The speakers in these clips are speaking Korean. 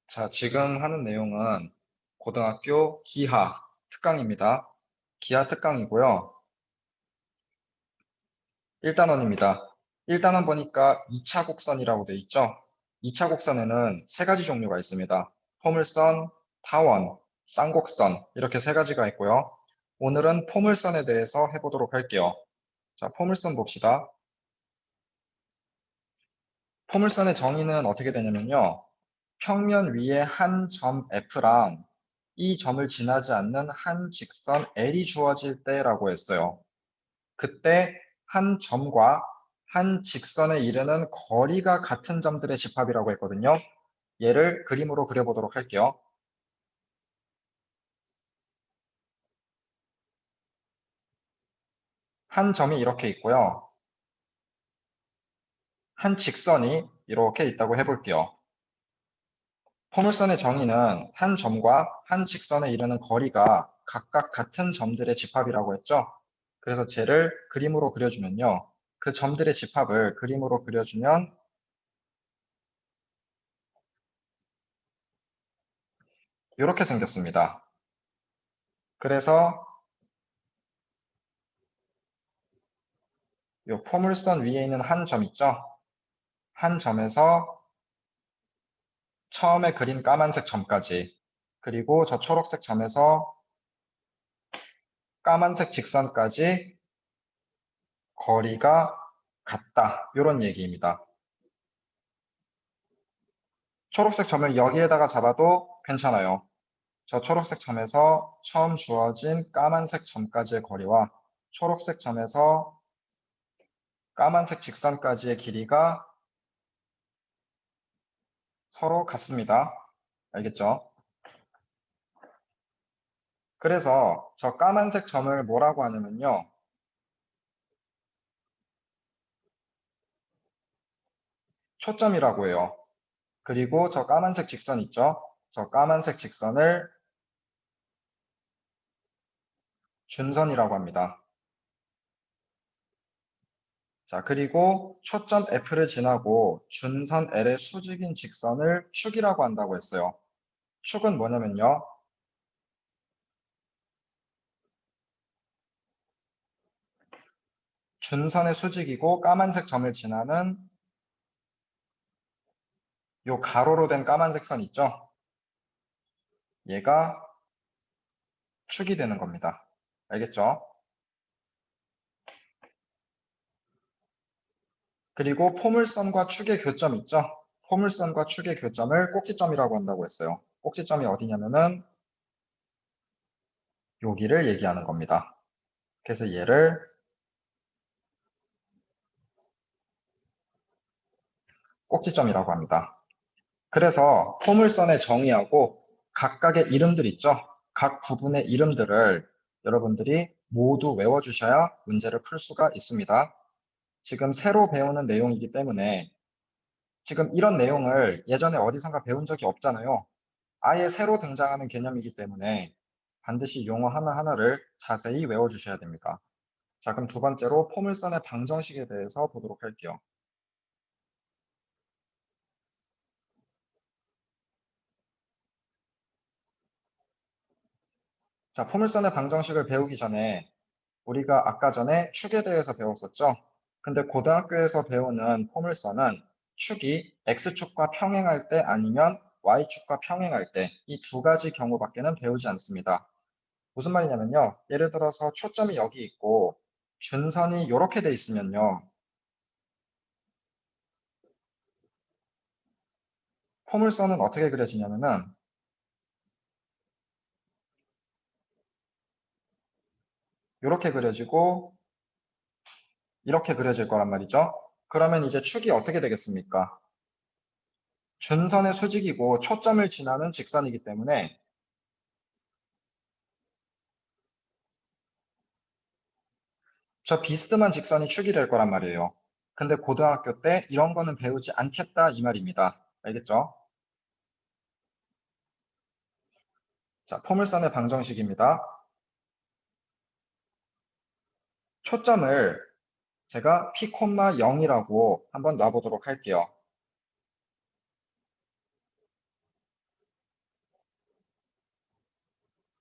자, 지금 하는 내용은 고등학교 기하 특강입니다. 기하 특강이고요. 1단원입니다. 1단원 보니까 2차 곡선이라고 되어 있죠? 2차 곡선에는 세 가지 종류가 있습니다. 포물선, 타원, 쌍곡선 이렇게 세 가지가 있고요. 오늘은 포물선에 대해서 해보도록 할게요. 자, 포물선 봅시다. 포물선의 정의는 어떻게 되냐면요. 평면 위에 한 점 F랑 이 점을 지나지 않는 한 직선 L이 주어질 때라고 했어요. 그때 한 점과 한 직선에 이르는 거리가 같은 점들의 집합이라고 했거든요. 얘를 그림으로 그려보도록 할게요. 한 점이 이렇게 있고요. 한 직선이 이렇게 있다고 해볼게요. 포물선의 정의는 한 점과 한 직선에 이르는 거리가 각각 같은 점들의 집합이라고 했죠. 그래서 쟤를 그림으로 그려주면요. 그 점들의 집합을 그림으로 그려주면 이렇게 생겼습니다. 그래서 이 포물선 위에 있는 한 점 있죠? 한 점에서 처음에 그린 까만색 점까지, 그리고 저 초록색 점에서 까만색 직선까지 거리가 같다. 이런 얘기입니다. 초록색 점을 여기에다가 잡아도 괜찮아요. 저 초록색 점에서 처음 주어진 까만색 점까지의 거리와 초록색 점에서 까만색 직선까지의 길이가 서로 같습니다. 알겠죠? 그래서 저 까만색 점을 뭐라고 하냐면요. 초점이라고 해요. 그리고 저 까만색 직선 있죠? 저 까만색 직선을 준선이라고 합니다. 자, 그리고 초점 F를 지나고 준선 L의 수직인 직선을 축이라고 한다고 했어요. 축은 뭐냐면요. 준선의 수직이고 까만색 점을 지나는 요 가로로 된 까만색 선 있죠? 얘가 축이 되는 겁니다. 알겠죠? 그리고 포물선과 축의 교점 있죠? 포물선과 축의 교점을 꼭지점이라고 한다고 했어요. 꼭지점이 어디냐면은 여기를 얘기하는 겁니다. 그래서 얘를 꼭지점이라고 합니다. 그래서 포물선의 정의하고 각각의 이름들 있죠? 각 부분의 이름들을 여러분들이 모두 외워주셔야 문제를 풀 수가 있습니다. 지금 새로 배우는 내용이기 때문에 지금 이런 내용을 예전에 어디선가 배운 적이 없잖아요. 아예 새로 등장하는 개념이기 때문에 반드시 용어 하나하나를 자세히 외워주셔야 됩니다. 자, 그럼 두 번째로 포물선의 방정식에 대해서 보도록 할게요. 자, 포물선의 방정식을 배우기 전에 우리가 아까 전에 축에 대해서 배웠었죠? 근데 고등학교에서 배우는 포물선은 축이 X축과 평행할 때 아니면 Y축과 평행할 때 이 두 가지 경우밖에는 배우지 않습니다. 무슨 말이냐면요. 예를 들어서 초점이 여기 있고 준선이 이렇게 돼 있으면요. 포물선은 어떻게 그려지냐면은 이렇게 그려지고 이렇게 그려질 거란 말이죠. 그러면 이제 축이 어떻게 되겠습니까? 준선의 수직이고 초점을 지나는 직선이기 때문에 저 비스듬한 직선이 축이 될 거란 말이에요. 근데 고등학교 때 이런 거는 배우지 않겠다 이 말입니다. 알겠죠? 자, 포물선의 방정식입니다. 초점을 제가 P, 0이라고 한번 놔보도록 할게요.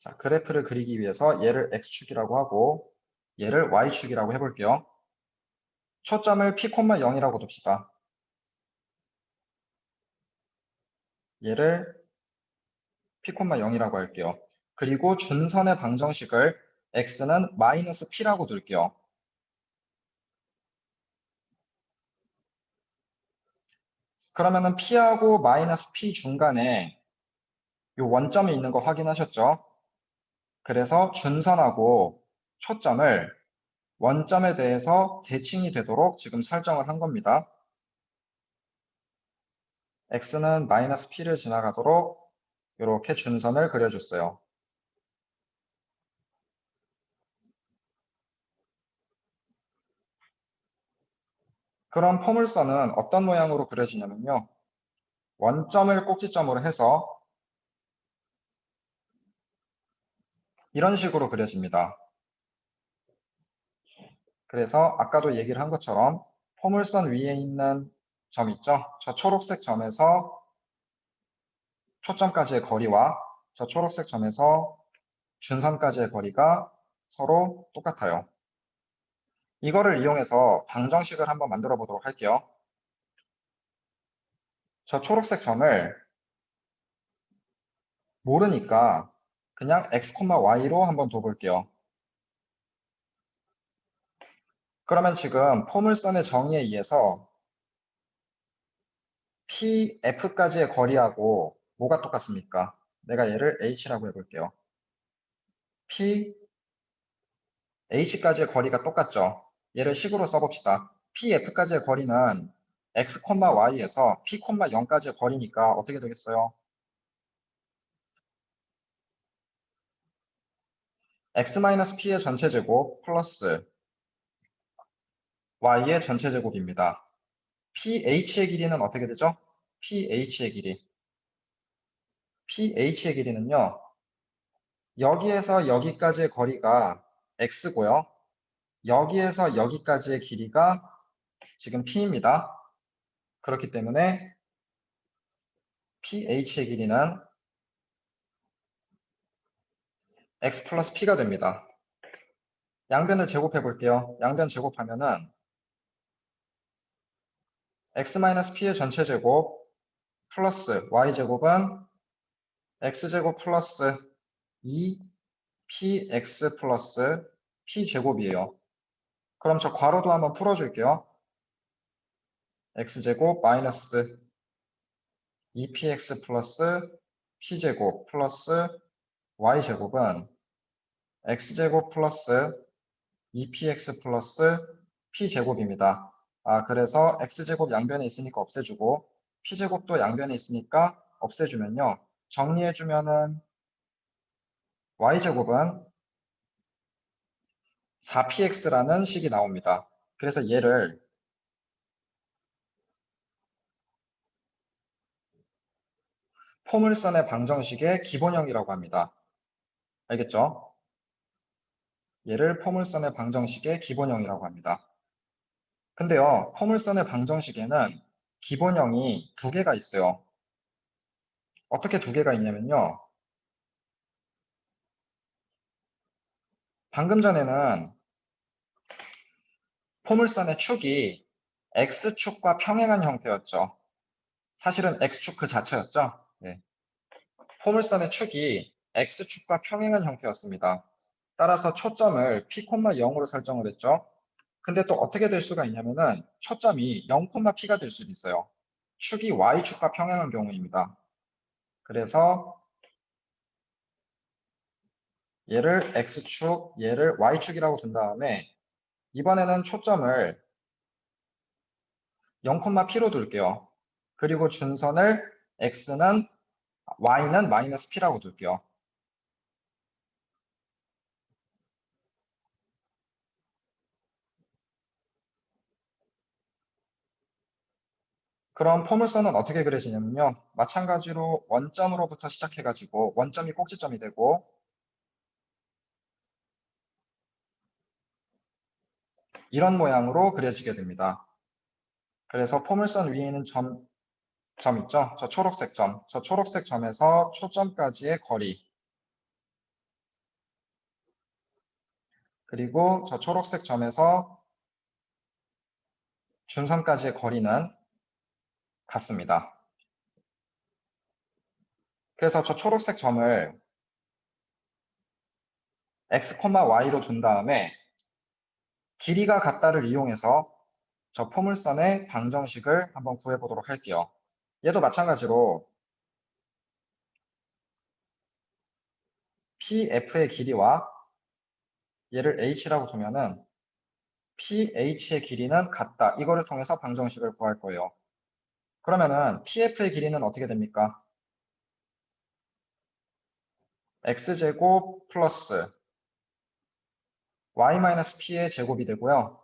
자, 그래프를 그리기 위해서 얘를 x축이라고 하고 얘를 y축이라고 해볼게요. 초점을 p, 0이라고 둡시다. 얘를 p, 0이라고 할게요. 그리고 준선의 방정식을 x는 마이너스 p라고 둘게요. 그러면은 p하고 마이너스 p 중간에 이 원점이 있는 거 확인하셨죠? 그래서 준선하고 초점을 원점에 대해서 대칭이 되도록 지금 설정을 한 겁니다. x는 마이너스 p를 지나가도록 이렇게 준선을 그려줬어요. 그럼 포물선은 어떤 모양으로 그려지냐면요. 원점을 꼭지점으로 해서 이런 식으로 그려집니다. 그래서 아까도 얘기를 한 것처럼 포물선 위에 있는 점 있죠? 저 초록색 점에서 초점까지의 거리와 저 초록색 점에서 준선까지의 거리가 서로 똑같아요. 이거를 이용해서 방정식을 한번 만들어 보도록 할게요. 저 초록색 점을 모르니까 그냥 x, y로 한번 둬볼게요. 그러면 지금 포물선의 정의에 의해서 PF까지의 거리하고 뭐가 똑같습니까? 내가 얘를 H라고 해볼게요. PH까지의 거리가 똑같죠? 얘를 식으로 써봅시다. PF까지의 거리는 x, y에서 P, 0까지의 거리니까 어떻게 되겠어요? x-p의 전체 제곱 플러스 y의 전체 제곱입니다. PH의 길이는 어떻게 되죠? PH의 길이. PH의 길이는요. 여기에서 여기까지의 거리가 x고요. 여기에서 여기까지의 길이가 지금 p입니다. 그렇기 때문에 PH의 길이는 x 플러스 p가 됩니다. 양변을 제곱해 볼게요. 양변 제곱하면은 x-p의 전체 제곱 플러스 y제곱은 x제곱 플러스 2px 플러스 p제곱이에요. 그럼 저 괄호도 한번 풀어줄게요. x제곱 마이너스 2px 플러스 p제곱 플러스 y제곱은 x제곱 플러스 2px 플러스 p제곱입니다. 그래서 x제곱 양변에 있으니까 없애주고 p제곱도 양변에 있으니까 없애주면요. 정리해주면은 y제곱은 4px라는 식이 나옵니다. 그래서 얘를 포물선의 방정식의 기본형이라고 합니다. 알겠죠? 얘를 포물선의 방정식의 기본형이라고 합니다. 근데요, 포물선의 방정식에는 기본형이 두 개가 있어요. 어떻게 두 개가 있냐면요. 방금 전에는 포물선의 축이 x축과 평행한 형태였죠. 사실은 x축 그 자체였죠. 네. 포물선의 축이 x축과 평행한 형태였습니다. 따라서 초점을 p, 0으로 설정을 했죠. 근데 또 어떻게 될 수가 있냐면은 초점이 0, p가 될 수도 있어요. 축이 y축과 평행한 경우입니다. 그래서 얘를 x축, 얘를 y축이라고 둔 다음에 이번에는 초점을 0, p로 둘게요. 그리고 준선을 x는 y는 마이너스 p라고 둘게요. 그럼 포물선은 어떻게 그려지냐면요. 마찬가지로 원점으로부터 시작해가지고 원점이 꼭지점이 되고 이런 모양으로 그려지게 됩니다. 그래서 포물선 위에 있는 점 있죠? 저 초록색 점. 저 초록색 점에서 초점까지의 거리. 그리고 저 초록색 점에서 준선까지의 거리는 같습니다. 그래서 저 초록색 점을 x, y로 둔 다음에 길이가 같다를 이용해서 저 포물선의 방정식을 한번 구해보도록 할게요. 얘도 마찬가지로 PF의 길이와 얘를 h라고 두면은 PH의 길이는 같다. 이거를 통해서 방정식을 구할 거예요. 그러면은 PF의 길이는 어떻게 됩니까? x제곱 플러스 y-p의 제곱이 되고요.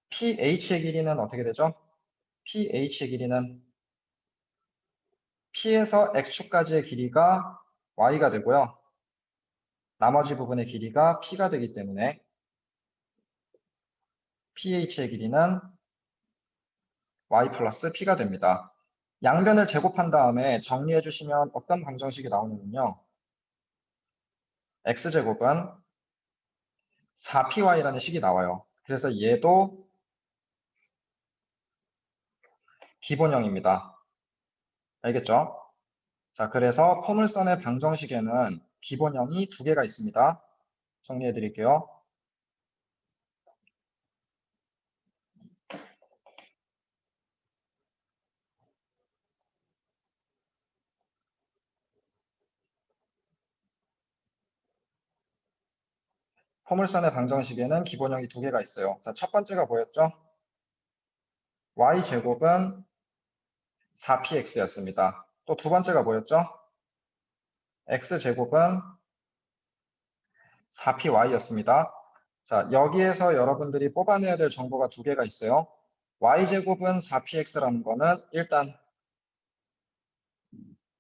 PH의 길이는 어떻게 되죠? PH의 길이는 P에서 x축까지의 길이가 y가 되고요. 나머지 부분의 길이가 P가 되기 때문에 PH의 길이는 y 플러스 P가 됩니다. 양변을 제곱한 다음에 정리해 주시면 어떤 방정식이 나오냐면요. x제곱은 4py라는 식이 나와요. 그래서 얘도 기본형입니다. 알겠죠? 자, 그래서 포물선의 방정식에는 기본형이 두 개가 있습니다. 정리해 드릴게요. 포물선의 방정식에는 기본형이 두 개가 있어요. 자, 첫 번째가 뭐였죠? y제곱은 4px였습니다. 또 두 번째가 뭐였죠? x제곱은 4py였습니다. 자, 여기에서 여러분들이 뽑아내야 될 정보가 두 개가 있어요. y제곱은 4px라는 거는 일단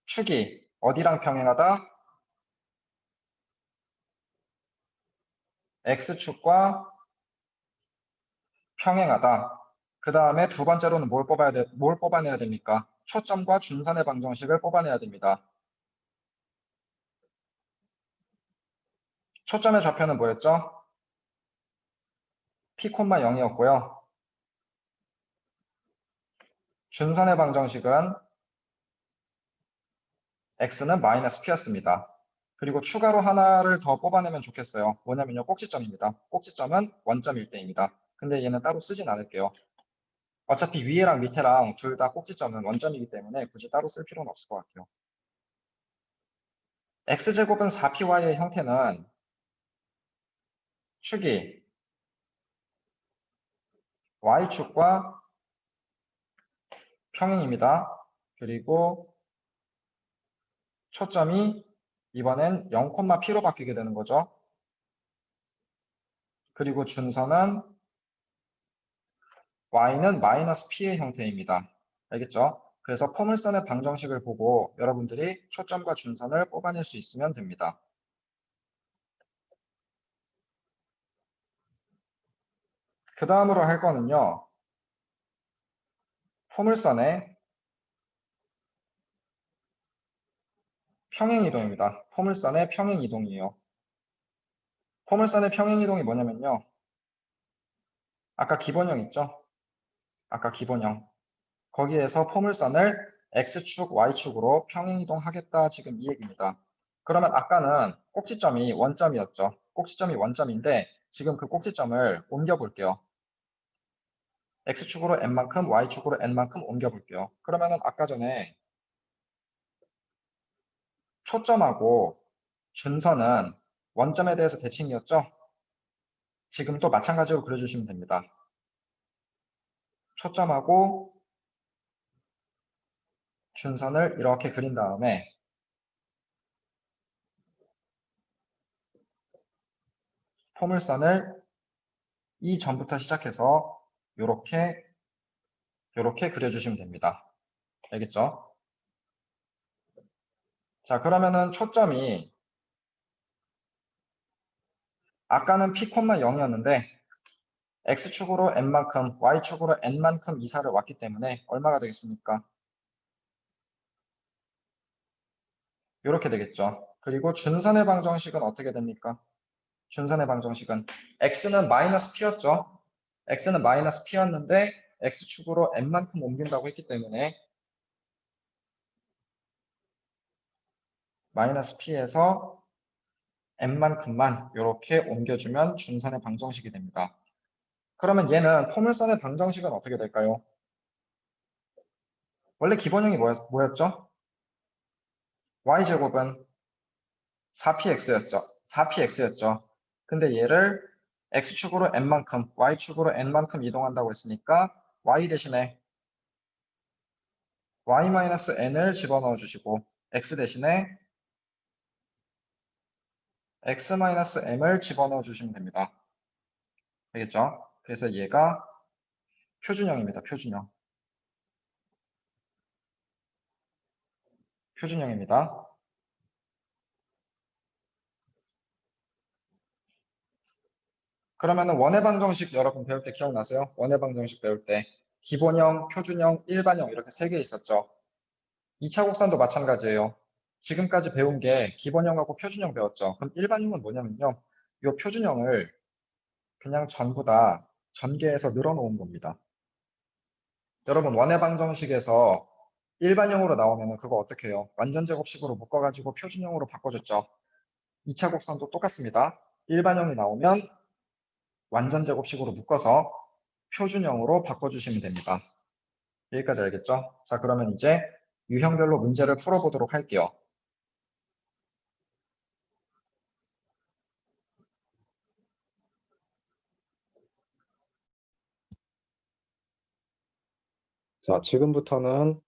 축이 어디랑 평행하다? x축과 평행하다. 그 다음에 두 번째로는 뭘 뽑아내야 됩니까? 초점과 준선의 방정식을 뽑아내야 됩니다. 초점의 좌표는 뭐였죠? p, 0이었고요. 준선의 방정식은 x는 마이너스 p였습니다. 그리고 추가로 하나를 더 뽑아내면 좋겠어요. 뭐냐면요, 꼭지점입니다. 꼭지점은 원점일 때입니다. 근데 얘는 따로 쓰진 않을게요. 어차피 위에랑 밑에랑 둘 다 꼭지점은 원점이기 때문에 굳이 따로 쓸 필요는 없을 것 같아요. x제곱은 4py의 형태는 축이 y축과 평행입니다. 그리고 초점이 이번엔 0,p로 바뀌게 되는 거죠. 그리고 준선은 y는 마이너스 p의 형태입니다. 알겠죠? 그래서 포물선의 방정식을 보고 여러분들이 초점과 준선을 뽑아낼 수 있으면 됩니다. 그 다음으로 할 거는요. 포물선의 평행이동입니다. 포물선의 평행이동이에요. 포물선의 평행이동이 뭐냐면요. 아까 기본형 있죠? 아까 기본형. 거기에서 포물선을 x축, y축으로 평행이동하겠다 지금 이 얘기입니다. 그러면 아까는 꼭지점이 원점이었죠. 꼭지점이 원점인데 지금 그 꼭지점을 옮겨 볼게요. x축으로 n만큼, y축으로 n만큼 옮겨 볼게요. 그러면은 아까 전에 초점하고 준선은 원점에 대해서 대칭이었죠? 지금 또 마찬가지로 그려주시면 됩니다. 초점하고 준선을 이렇게 그린 다음에 포물선을 이 점부터 시작해서 이렇게 그려주시면 됩니다. 알겠죠? 자, 그러면은 초점이 아까는 p, 0이었는데 x축으로 n만큼, y축으로 n만큼 이사를 왔기 때문에 얼마가 되겠습니까? 이렇게 되겠죠. 그리고 준선의 방정식은 어떻게 됩니까? 준선의 방정식은 x는 마이너스 p였죠. x는 마이너스 p였는데 x축으로 n만큼 옮긴다고 했기 때문에 마이너스 p에서 n만큼만 이렇게 옮겨주면 준선의 방정식이 됩니다. 그러면 얘는 포물선의 방정식은 어떻게 될까요? 원래 기본형이 뭐였죠? y제곱은 4px였죠. 4px였죠. 근데 얘를 x축으로 n만큼, y축으로 n만큼 이동한다고 했으니까 y 대신에 y-n을 집어넣어 주시고 x 대신에 x-m을 집어넣어 주시면 됩니다. 알겠죠? 그래서 얘가 표준형입니다. 표준형입니다. 그러면은 원의 방정식 여러분 배울 때 기억나세요? 원의 방정식 배울 때 기본형, 표준형, 일반형 이렇게 세 개 있었죠. 2차 곡선도 마찬가지예요. 지금까지 배운 게 기본형하고 표준형 배웠죠. 그럼 일반형은 뭐냐면요. 이 표준형을 그냥 전부 다 전개해서 늘어놓은 겁니다. 여러분 원의 방정식에서 일반형으로 나오면 그거 어떻게 해요? 완전 제곱식으로 묶어가지고 표준형으로 바꿔줬죠. 2차 곡선도 똑같습니다. 일반형이 나오면 완전 제곱식으로 묶어서 표준형으로 바꿔주시면 됩니다. 여기까지 알겠죠? 자, 그러면 이제 유형별로 문제를 풀어보도록 할게요. 자, 지금부터는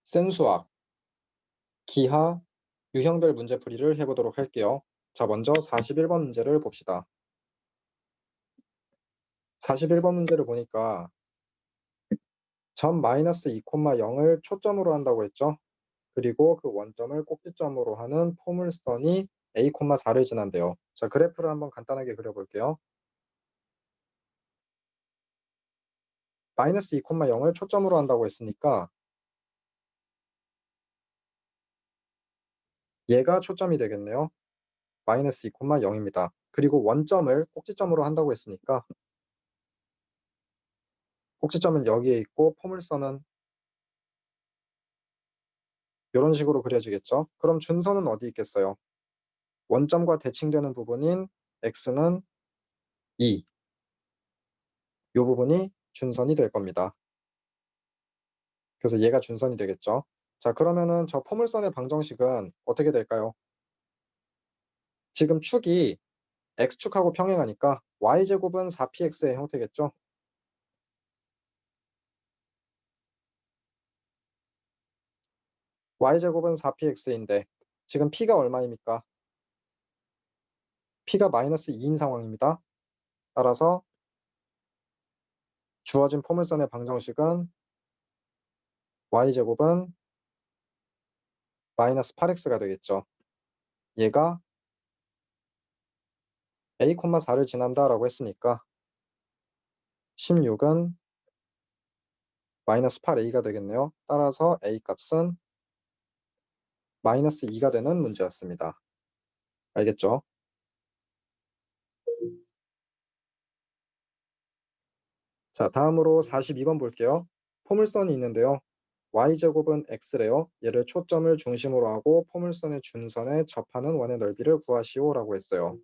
센수학, 기하, 유형별 문제풀이를 해보도록 할게요. 자, 먼저 41번 문제를 봅시다. 41번 문제를 보니까 점 마이너스 2,0을 초점으로 한다고 했죠. 그리고 그 원점을 꼭지점으로 하는 포물선이 a,4를 지난대요. 자, 그래프를 한번 간단하게 그려볼게요. 마이너스 2,0을 초점으로 한다고 했으니까 얘가 초점이 되겠네요. 마이너스 2,0입니다. 그리고 원점을 꼭지점으로 한다고 했으니까 꼭지점은 여기에 있고 포물선은 이런 식으로 그려지겠죠. 그럼 준선은 어디 있겠어요? 원점과 대칭되는 부분인 x는 2. 이 부분이 준선이 될 겁니다. 그래서 얘가 준선이 되겠죠. 자, 그러면은 저 포물선의 방정식은 어떻게 될까요? 지금 축이 x축하고 평행하니까 y제곱은 4px의 형태겠죠. y제곱은 4px인데 지금 p가 얼마입니까? p가 마이너스 2인 상황입니다. 따라서 주어진 포물선의 방정식은 y제곱은 마이너스 8x가 되겠죠. 얘가 a,4를 지난다라고 했으니까 16은 마이너스 8a가 되겠네요. 따라서 a 값은 마이너스 2가 되는 문제였습니다. 알겠죠? 자, 다음으로 42번 볼게요. 포물선이 있는데요. y제곱은 x래요. 얘를 초점을 중심으로 하고 포물선의 준선에 접하는 원의 넓이를 구하시오라고 했어요.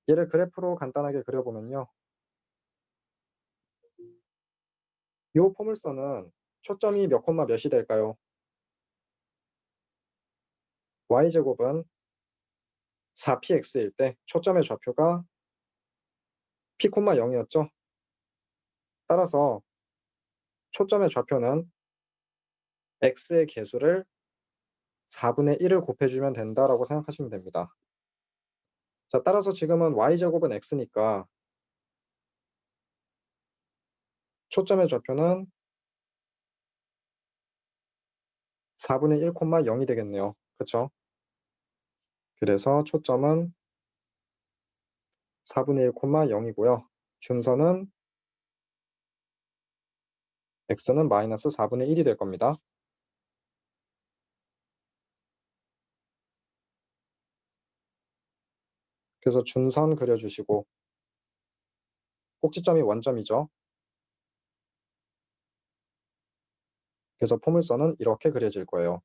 얘를 그래프로 간단하게 그려보면요. 이 포물선은 초점이 몇 콤마 몇이 될까요? y제곱은 4px일 때 초점의 좌표가 p, 0이었죠. 따라서 초점의 좌표는 x의 개수를 4분의 1을 곱해주면 된다라고 생각하시면 됩니다. 자, 따라서 지금은 y제곱은 x니까 초점의 좌표는 4분의 1, 0이 되겠네요. 그렇죠? 그래서 초점은 4분의 1, 0이고요. 준선은 x는 마이너스 4분의 1이 될 겁니다. 그래서 준선 그려주시고 꼭지점이 원점이죠. 그래서 포물선은 이렇게 그려질 거예요.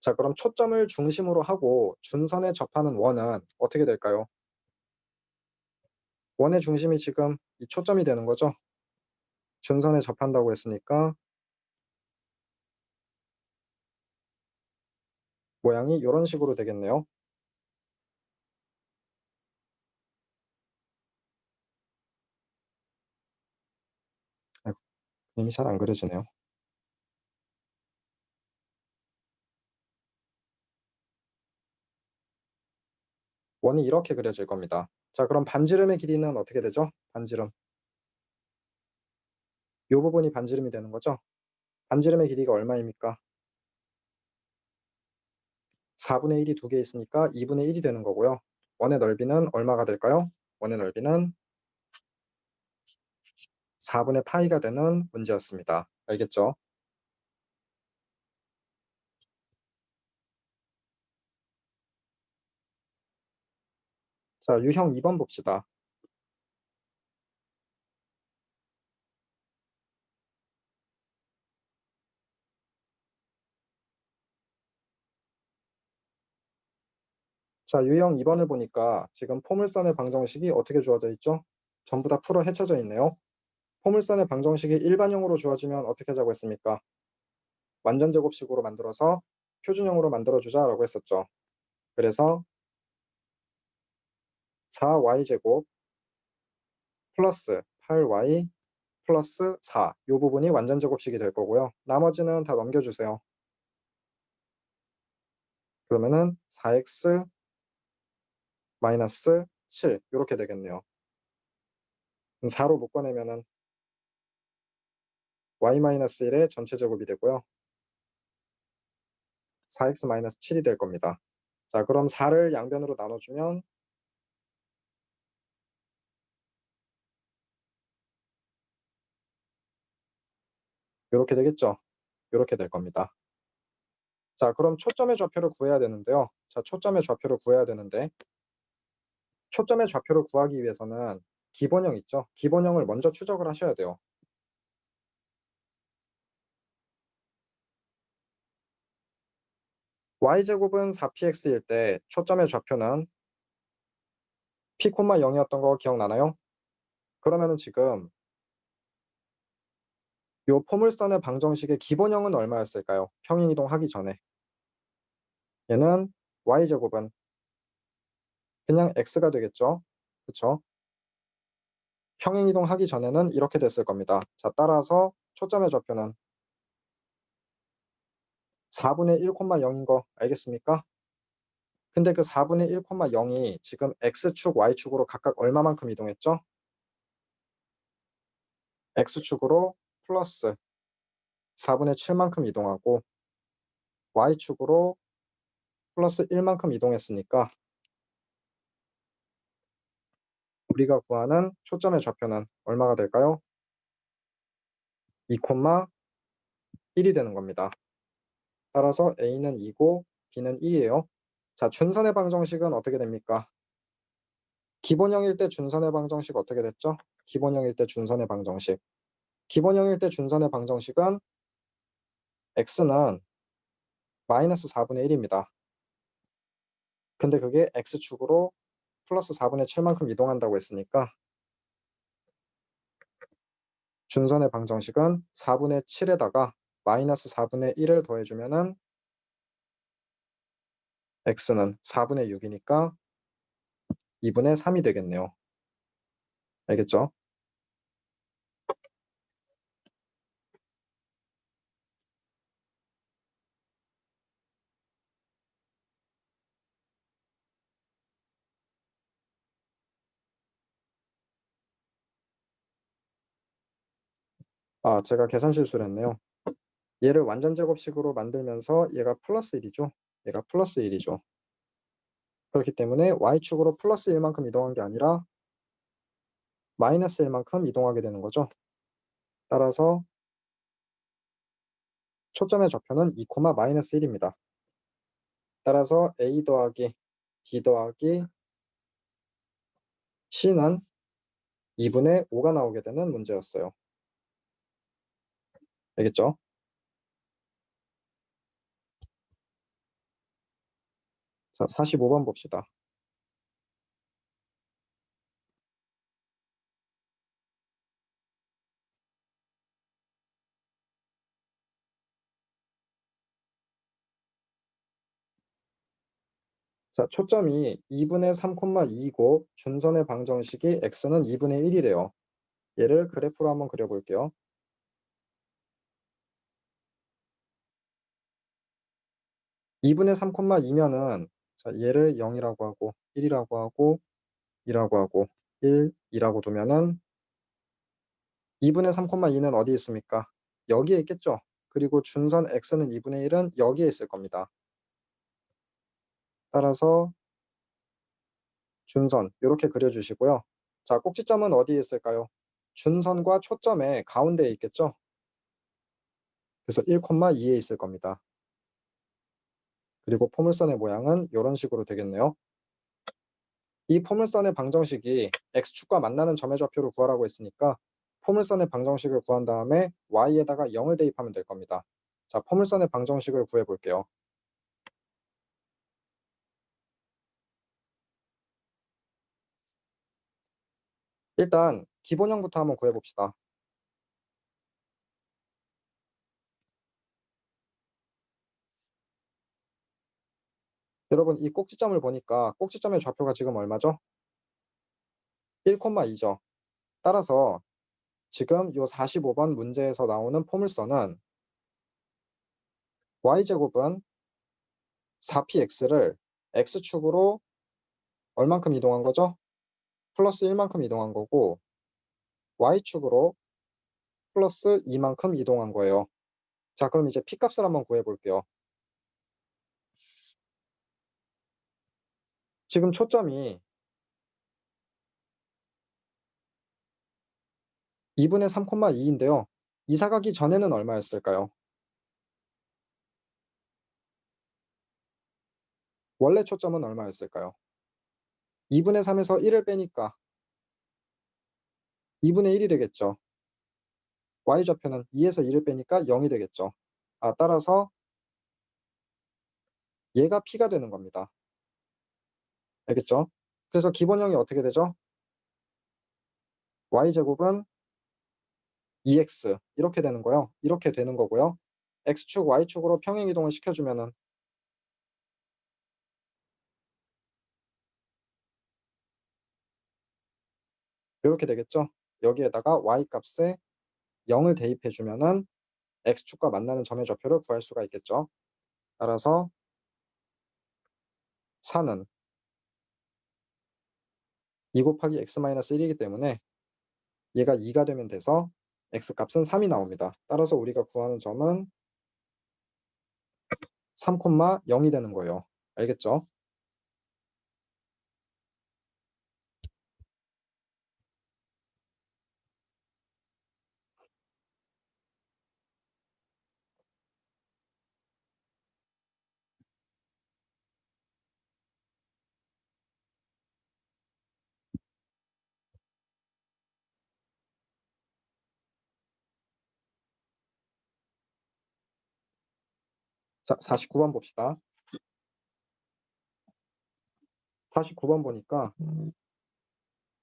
자, 그럼 초점을 중심으로 하고 준선에 접하는 원은 어떻게 될까요? 원의 중심이 지금 이 초점이 되는 거죠. 준선에 접한다고 했으니까 모양이 이런 식으로 되겠네요. 아이고, 그림이 잘 안 그려지네요. 원이 이렇게 그려질 겁니다. 자, 그럼 반지름의 길이는 어떻게 되죠? 반지름. 이 부분이 반지름이 되는 거죠. 반지름의 길이가 얼마입니까? 4분의 1이 두 개 있으니까 2분의 1이 되는 거고요. 원의 넓이는 얼마가 될까요? 원의 넓이는 4분의 파이가 되는 문제였습니다. 알겠죠? 자, 유형 2번 봅시다. 자, 유형 2번을 보니까 지금 포물선의 방정식이 어떻게 주어져 있죠? 전부 다 풀어 헤쳐져 있네요. 포물선의 방정식이 일반형으로 주어지면 어떻게 하자고 했습니까? 완전제곱식으로 만들어서 표준형으로 만들어주자라고 했었죠. 그래서 4y제곱 플러스 8y 플러스 4, 이 부분이 완전제곱식이 될 거고요. 나머지는 다 넘겨주세요. 그러면은 4x 마이너스 7 이렇게 되겠네요. 4로 묶어내면은 y-1의 전체 제곱이 되고요. 4x-7이 될 겁니다. 자, 그럼 4를 양변으로 나눠주면 이렇게 되겠죠. 이렇게 될 겁니다. 자, 그럼 초점의 좌표를 구해야 되는데요. 자, 초점의 좌표를 구해야 되는데 초점의 좌표를 구하기 위해서는 기본형 있죠. 기본형을 먼저 추적을 하셔야 돼요. y제곱은 4px일 때 초점의 좌표는 p, 0이었던 거 기억나나요? 그러면은 지금 요 포물선의 방정식의 기본형은 얼마였을까요? 평행이동하기 전에. 얘는 y제곱은 그냥 x가 되겠죠. 그쵸? 평행이동하기 전에는 이렇게 됐을 겁니다. 자, 따라서 초점의 좌표는 4분의 1,0인 거 알겠습니까? 근데 그 4분의 1,0이 지금 x축, y축으로 각각 얼마만큼 이동했죠? x축으로 플러스 4분의 7만큼 이동하고 y축으로 플러스 1만큼 이동했으니까 우리가 구하는 초점의 좌표는 얼마가 될까요? 2,1이 되는 겁니다. 따라서 A는 2고 B는 1이에요. 자, 준선의 방정식은 어떻게 됩니까? 기본형일 때 준선의 방정식 어떻게 됐죠? 기본형일 때 준선의 방정식. 기본형일 때 준선의 방정식은 x는 마이너스 4분의 1입니다. 근데 그게 x축으로 플러스 4분의 7만큼 이동한다고 했으니까 준선의 방정식은 4분의 7에다가 마이너스 4분의 1을 더해주면은 x는 4분의 6이니까 2분의 3이 되겠네요. 알겠죠? 아, 제가 계산 실수를 했네요. 얘를 완전 제곱식으로 만들면서 얘가 플러스 1이죠. 얘가 플러스 1이죠. 그렇기 때문에 y축으로 플러스 1만큼 이동한 게 아니라 마이너스 1만큼 이동하게 되는 거죠. 따라서 초점의 좌표는 2, 마이너스 1입니다. 따라서 a 더하기 b 더하기 C는 2분의 5가 나오게 되는 문제였어요. 알겠죠? 자, 45번 봅시다. 자, 초점이 2분의 3,2이고 준선의 방정식이 x는 2분의 1이래요. 얘를 그래프로 한번 그려볼게요. 2분의 3,2면은 자, 얘를 0이라고 하고 1이라고 하고 2라고 하고 1, 2라고 두면은 2분의 3,2는 어디 있습니까? 여기에 있겠죠? 그리고 준선 x는 2분의 1은 여기에 있을 겁니다. 따라서 준선 이렇게 그려주시고요. 자, 꼭지점은 어디에 있을까요? 준선과 초점의 가운데에 있겠죠? 그래서 1,2에 있을 겁니다. 그리고 포물선의 모양은 이런 식으로 되겠네요. 이 포물선의 방정식이 x축과 만나는 점의 좌표를 구하라고 했으니까 포물선의 방정식을 구한 다음에 y에다가 0을 대입하면 될 겁니다. 자, 포물선의 방정식을 구해 볼게요. 일단 기본형부터 한번 구해 봅시다. 여러분, 이 꼭지점을 보니까 꼭지점의 좌표가 지금 얼마죠? 1,2죠. 따라서 지금 이 45번 문제에서 나오는 포물선은 y제곱은 4px를 x축으로 얼만큼 이동한 거죠? 플러스 1만큼 이동한 거고 y축으로 플러스 2만큼 이동한 거예요. 자, 그럼 이제 p값을 한번 구해 볼게요. 지금 초점이 2분의 3,2인데요. 이사 가기 전에는 얼마였을까요? 원래 초점은 얼마였을까요? 2분의 3에서 1을 빼니까 2분의 1이 되겠죠. y좌표는 2에서 2를 빼니까 0이 되겠죠. 따라서 얘가 p가 되는 겁니다. 알겠죠? 그래서 기본형이 어떻게 되죠? y제곱은 2x 이렇게 되는 거요. 이렇게 되는 거고요. x축, y축으로 평행이동을 시켜주면은 이렇게 되겠죠. 여기에다가 y값에 0을 대입해주면은 x축과 만나는 점의 좌표를 구할 수가 있겠죠. 따라서 4는 2 곱하기 x-1이기 때문에 얘가 2가 되면 돼서 x값은 3이 나옵니다. 따라서 우리가 구하는 점은 3,0이 되는 거예요. 알겠죠? 자, 49번 봅시다. 49번 보니까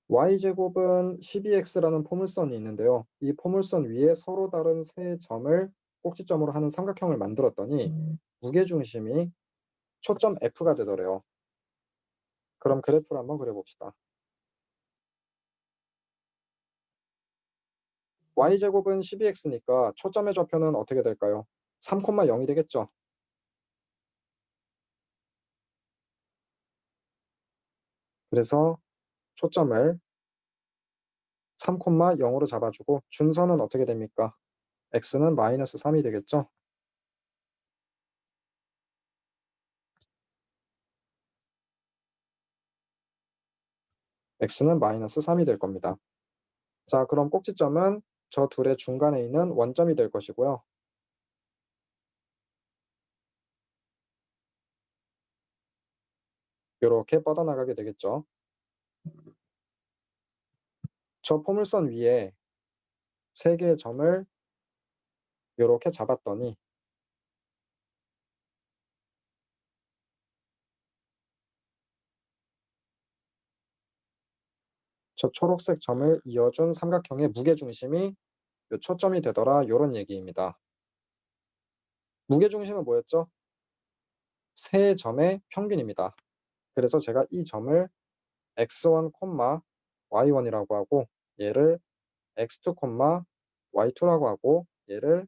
y제곱은 12x라는 포물선이 있는데요. 이 포물선 위에 서로 다른 세 점을 꼭지점으로 하는 삼각형을 만들었더니 무게중심이 초점 F가 되더래요. 그럼 그래프를 한번 그려봅시다. y제곱은 12x니까 초점의 좌표는 어떻게 될까요? 3,0이 되겠죠. 그래서 초점을 3,0으로 잡아주고 준선은 어떻게 됩니까? x는 마이너스 3이 되겠죠. x는 마이너스 3이 될 겁니다. 자, 그럼 꼭지점은 저 둘의 중간에 있는 원점이 될 것이고요. 이렇게 뻗어나가게 되겠죠. 저 포물선 위에 3개의 점을 요렇게 잡았더니 저 초록색 점을 이어준 삼각형의 무게중심이 요 초점이 되더라, 요런 얘기입니다. 무게중심은 뭐였죠? 3점의 평균입니다. 그래서 제가 이 점을 x1, y1이라고 하고 얘를 x2, y2라고 하고 얘를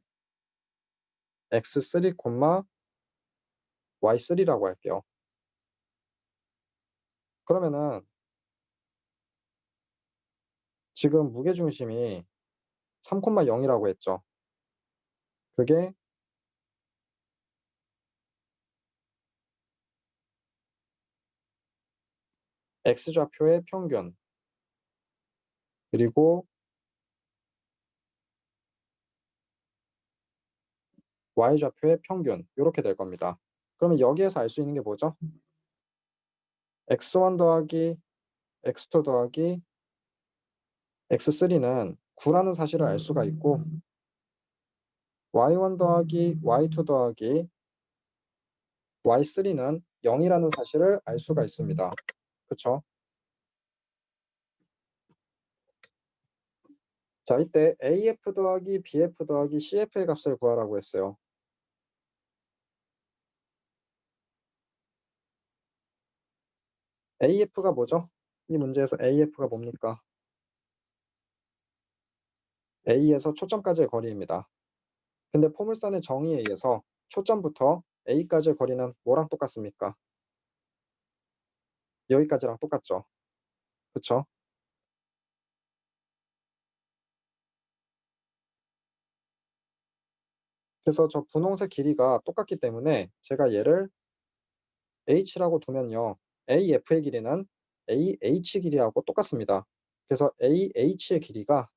x3, y3라고 할게요. 그러면은 지금 무게중심이 3,0이라고 했죠. 그게 x좌표의 평균 그리고 y좌표의 평균 이렇게 될 겁니다. 그러면 여기에서 알 수 있는 게 뭐죠? x1 더하기 x2 더하기 x3는 9라는 사실을 알 수가 있고 y1 더하기 y2 더하기 y3는 0이라는 사실을 알 수가 있습니다. 그쵸? 자, 이때 AF 더하기 BF 더하기 CF의 값을 구하라고 했어요. AF가 뭐죠? 이 문제에서 AF가 뭡니까? A에서 초점까지의 거리입니다. 근데 포물선의 정의에 의해서 초점부터 A까지의 거리는 뭐랑 똑같습니까? 여기까지랑 똑같죠. 그쵸? 그래서 저 분홍색 길이가 똑같기 때문에 제가 얘를 H라고 두면요. AF의 길이는 AH 길이하고 똑같습니다. 그래서 AH의 길이가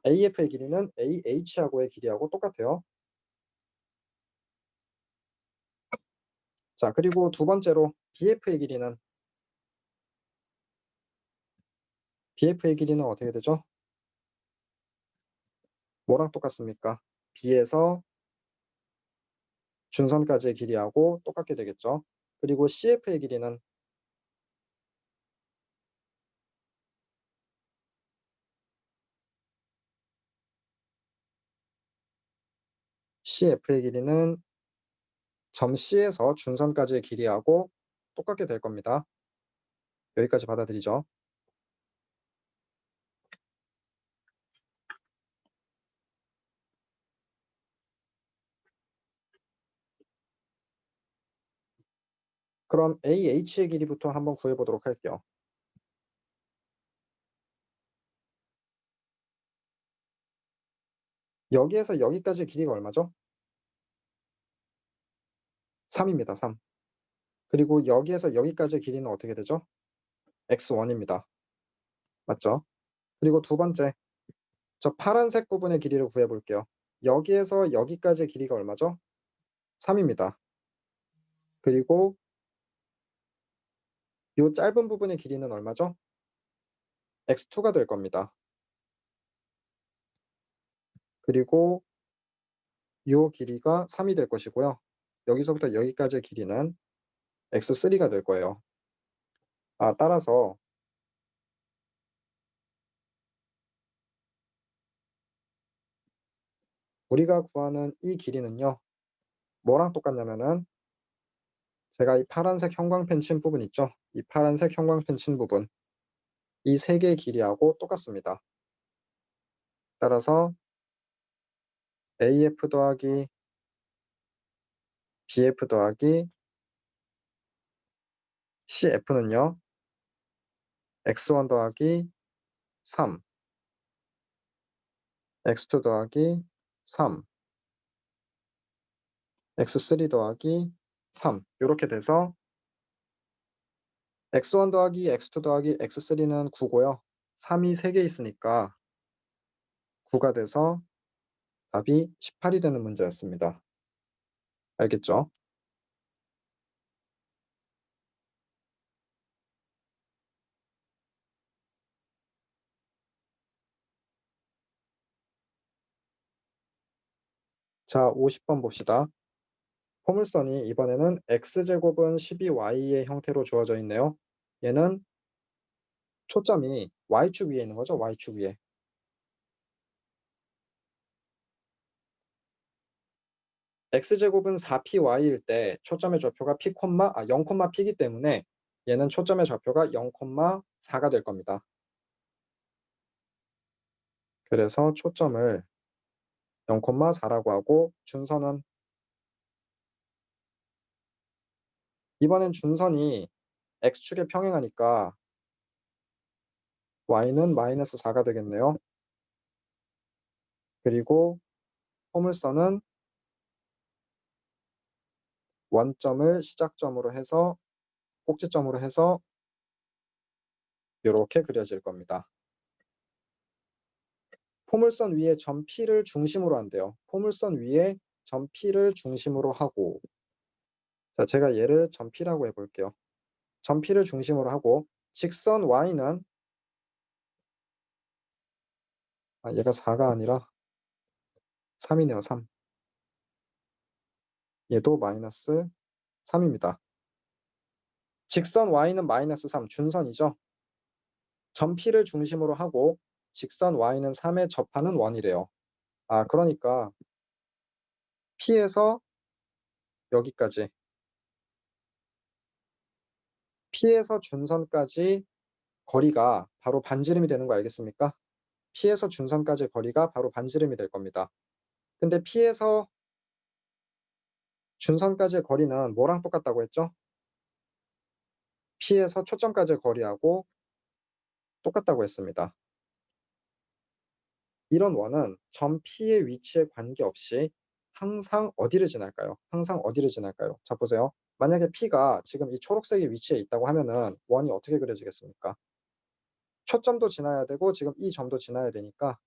AF의 길이는 AH하고의 길이하고 똑같아요. 자, 그리고 두 번째로 BF의 길이는 어떻게 되죠? 뭐랑 똑같습니까? B에서 준선까지의 길이하고 똑같게 되겠죠. 그리고 CF의 길이는 점 C에서 준선까지의 길이하고 똑같게 될 겁니다. 여기까지 받아들이죠. 그럼 AH의 길이부터 한번 구해보도록 할게요. 여기에서 여기까지의 길이가 얼마죠? 3입니다. 3. 그리고 여기에서 여기까지의 길이는 어떻게 되죠? x1입니다. 맞죠? 그리고 두 번째, 저 파란색 부분의 길이를 구해볼게요. 여기에서 여기까지의 길이가 얼마죠? 3입니다. 그리고 이 짧은 부분의 길이는 얼마죠? x2가 될 겁니다. 그리고 이 길이가 3이 될 것이고요. 여기서부터 여기까지의 길이는 x3가 될 거예요. 따라서 우리가 구하는 이 길이는요. 뭐랑 똑같냐면은 제가 이 파란색 형광펜 친 부분 있죠? 이 파란색 형광펜 친 부분 이 세 개의 길이하고 똑같습니다. 따라서 AF 더하기 BF 더하기 CF는요. x1 더하기 3, x2 더하기 3, x3 더하기 3 이렇게 돼서 x1 더하기 x2 더하기 x3는 9고요. 3이 3개 있으니까 9가 돼서 답이 18이 되는 문제였습니다. 알겠죠? 자, 50번 봅시다. 포물선이 이번에는 x제곱은 12y의 형태로 주어져 있네요. 얘는 초점이 y축 위에 있는 거죠. y축 위에. x제곱은 4py일 때 초점의 좌표가 0, p이기 때문에 얘는 초점의 좌표가 0,4가 될 겁니다. 그래서 초점을 0,4라고 하고 준선은 이번엔 준선이 x축에 평행하니까 y는 -4가 되겠네요. 그리고 포물선은 원점을 시작점으로 해서 꼭지점으로 해서 이렇게 그려질 겁니다. 포물선 위에 점 P를 중심으로 한대요. 포물선 위에 점 P를 중심으로 하고 자, 제가 얘를 점 P라고 해볼게요. 점 P를 중심으로 하고 직선 Y는 얘가 4가 아니라 3이네요. 3. 얘도 -3입니다. 직선 Y는 -3, 준선이죠. 점 P를 중심으로 하고 직선 Y는 3에 접하는 원이래요. 그러니까 P에서 여기까지 P에서 준선까지 거리가 바로 반지름이 되는 거 알겠습니까? P에서 준선까지 거리가 바로 반지름이 될 겁니다. 근데 P에서 준선까지의 거리는 뭐랑 똑같다고 했죠? P에서 초점까지의 거리하고 똑같다고 했습니다. 이런 원은 점 P의 위치에 관계없이 항상 어디를 지날까요? 항상 어디를 지날까요? 자, 보세요. 만약에 P가 지금 이 초록색의 위치에 있다고 하면은 원이 어떻게 그려지겠습니까? 초점도 지나야 되고 지금 이 점도 지나야 되니까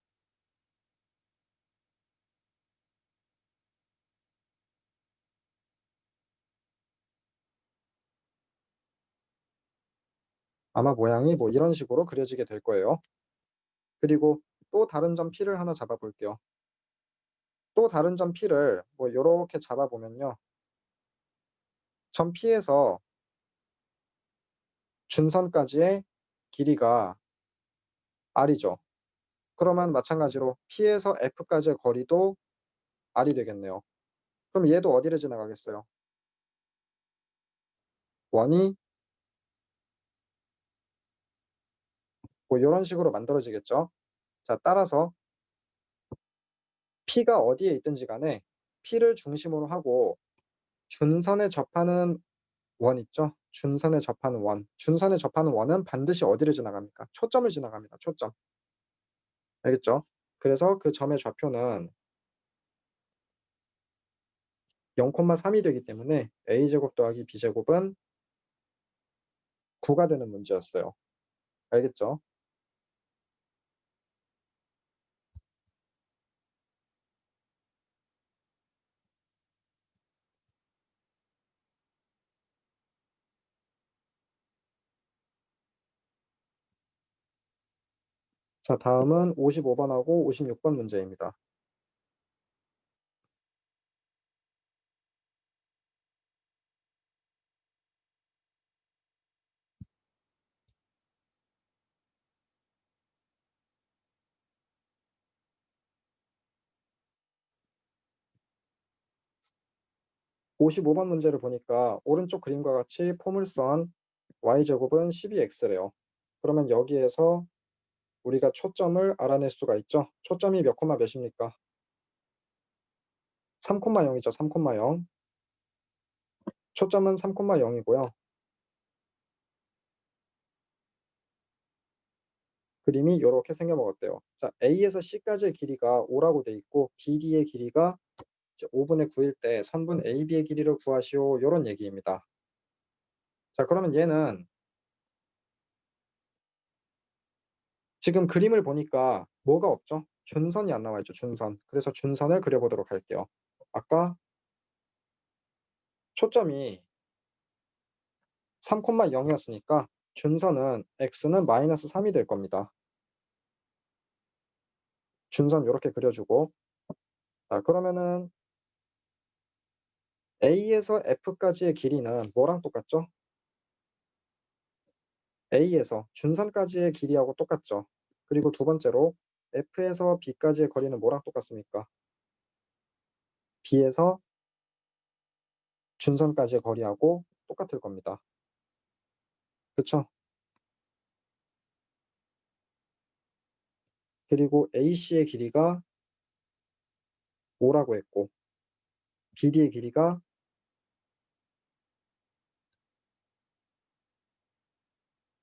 아마 모양이 뭐 이런 식으로 그려지게 될 거예요. 그리고 또 다른 점 P를 하나 잡아 볼게요. 또 다른 점 P를 뭐 요렇게 잡아 보면요. 점 P에서 준선까지의 길이가 r이죠. 그러면 마찬가지로 P에서 F까지의 거리도 r이 되겠네요. 그럼 얘도 어디를 지나가겠어요? 원이 뭐 요런 식으로 만들어지겠죠. 자, 따라서 P가 어디에 있든지 간에 P를 중심으로 하고 준선에 접하는 원 있죠? 준선에 접하는 원. 준선에 접하는 원은 반드시 어디를 지나갑니까? 초점을 지나갑니다. 초점. 알겠죠? 그래서 그 점의 좌표는 0,3이 되기 때문에 a제곱 더하기 b제곱은 9가 되는 문제였어요. 알겠죠? 자, 다음은 55번하고 56번 문제입니다. (55번) 문제를 보니까 오른쪽 그림과 같이 포물선 y제곱은 12x래요. 그러면 여기에서 우리가 초점을 알아낼 수가 있죠. 초점이 몇 콤마 몇입니까? 3,0이죠. 3,0. 초점은 3,0이고요. 그림이 이렇게 생겨먹었대요. 자, A에서 C까지의 길이가 5라고 돼 있고 BD의 길이가 5분의 9일 때 선분 AB의 길이를 구하시오. 이런 얘기입니다. 자, 그러면 얘는 지금 그림을 보니까 뭐가 없죠? 준선이 안 나와 있죠. 준선. 그래서 준선을 그려보도록 할게요. 아까 초점이 3,0이었으니까 준선은 x는 -3이 될 겁니다. 준선 이렇게 그려주고 자, 그러면은 A에서 F까지의 길이는 뭐랑 똑같죠? A에서 준선까지의 길이하고 똑같죠. 그리고 두 번째로 F에서 B까지의 거리는 뭐랑 똑같습니까? B에서 준선까지의 거리하고 똑같을 겁니다. 그쵸? 그리고 AC의 길이가 5라고 했고 BD의 길이가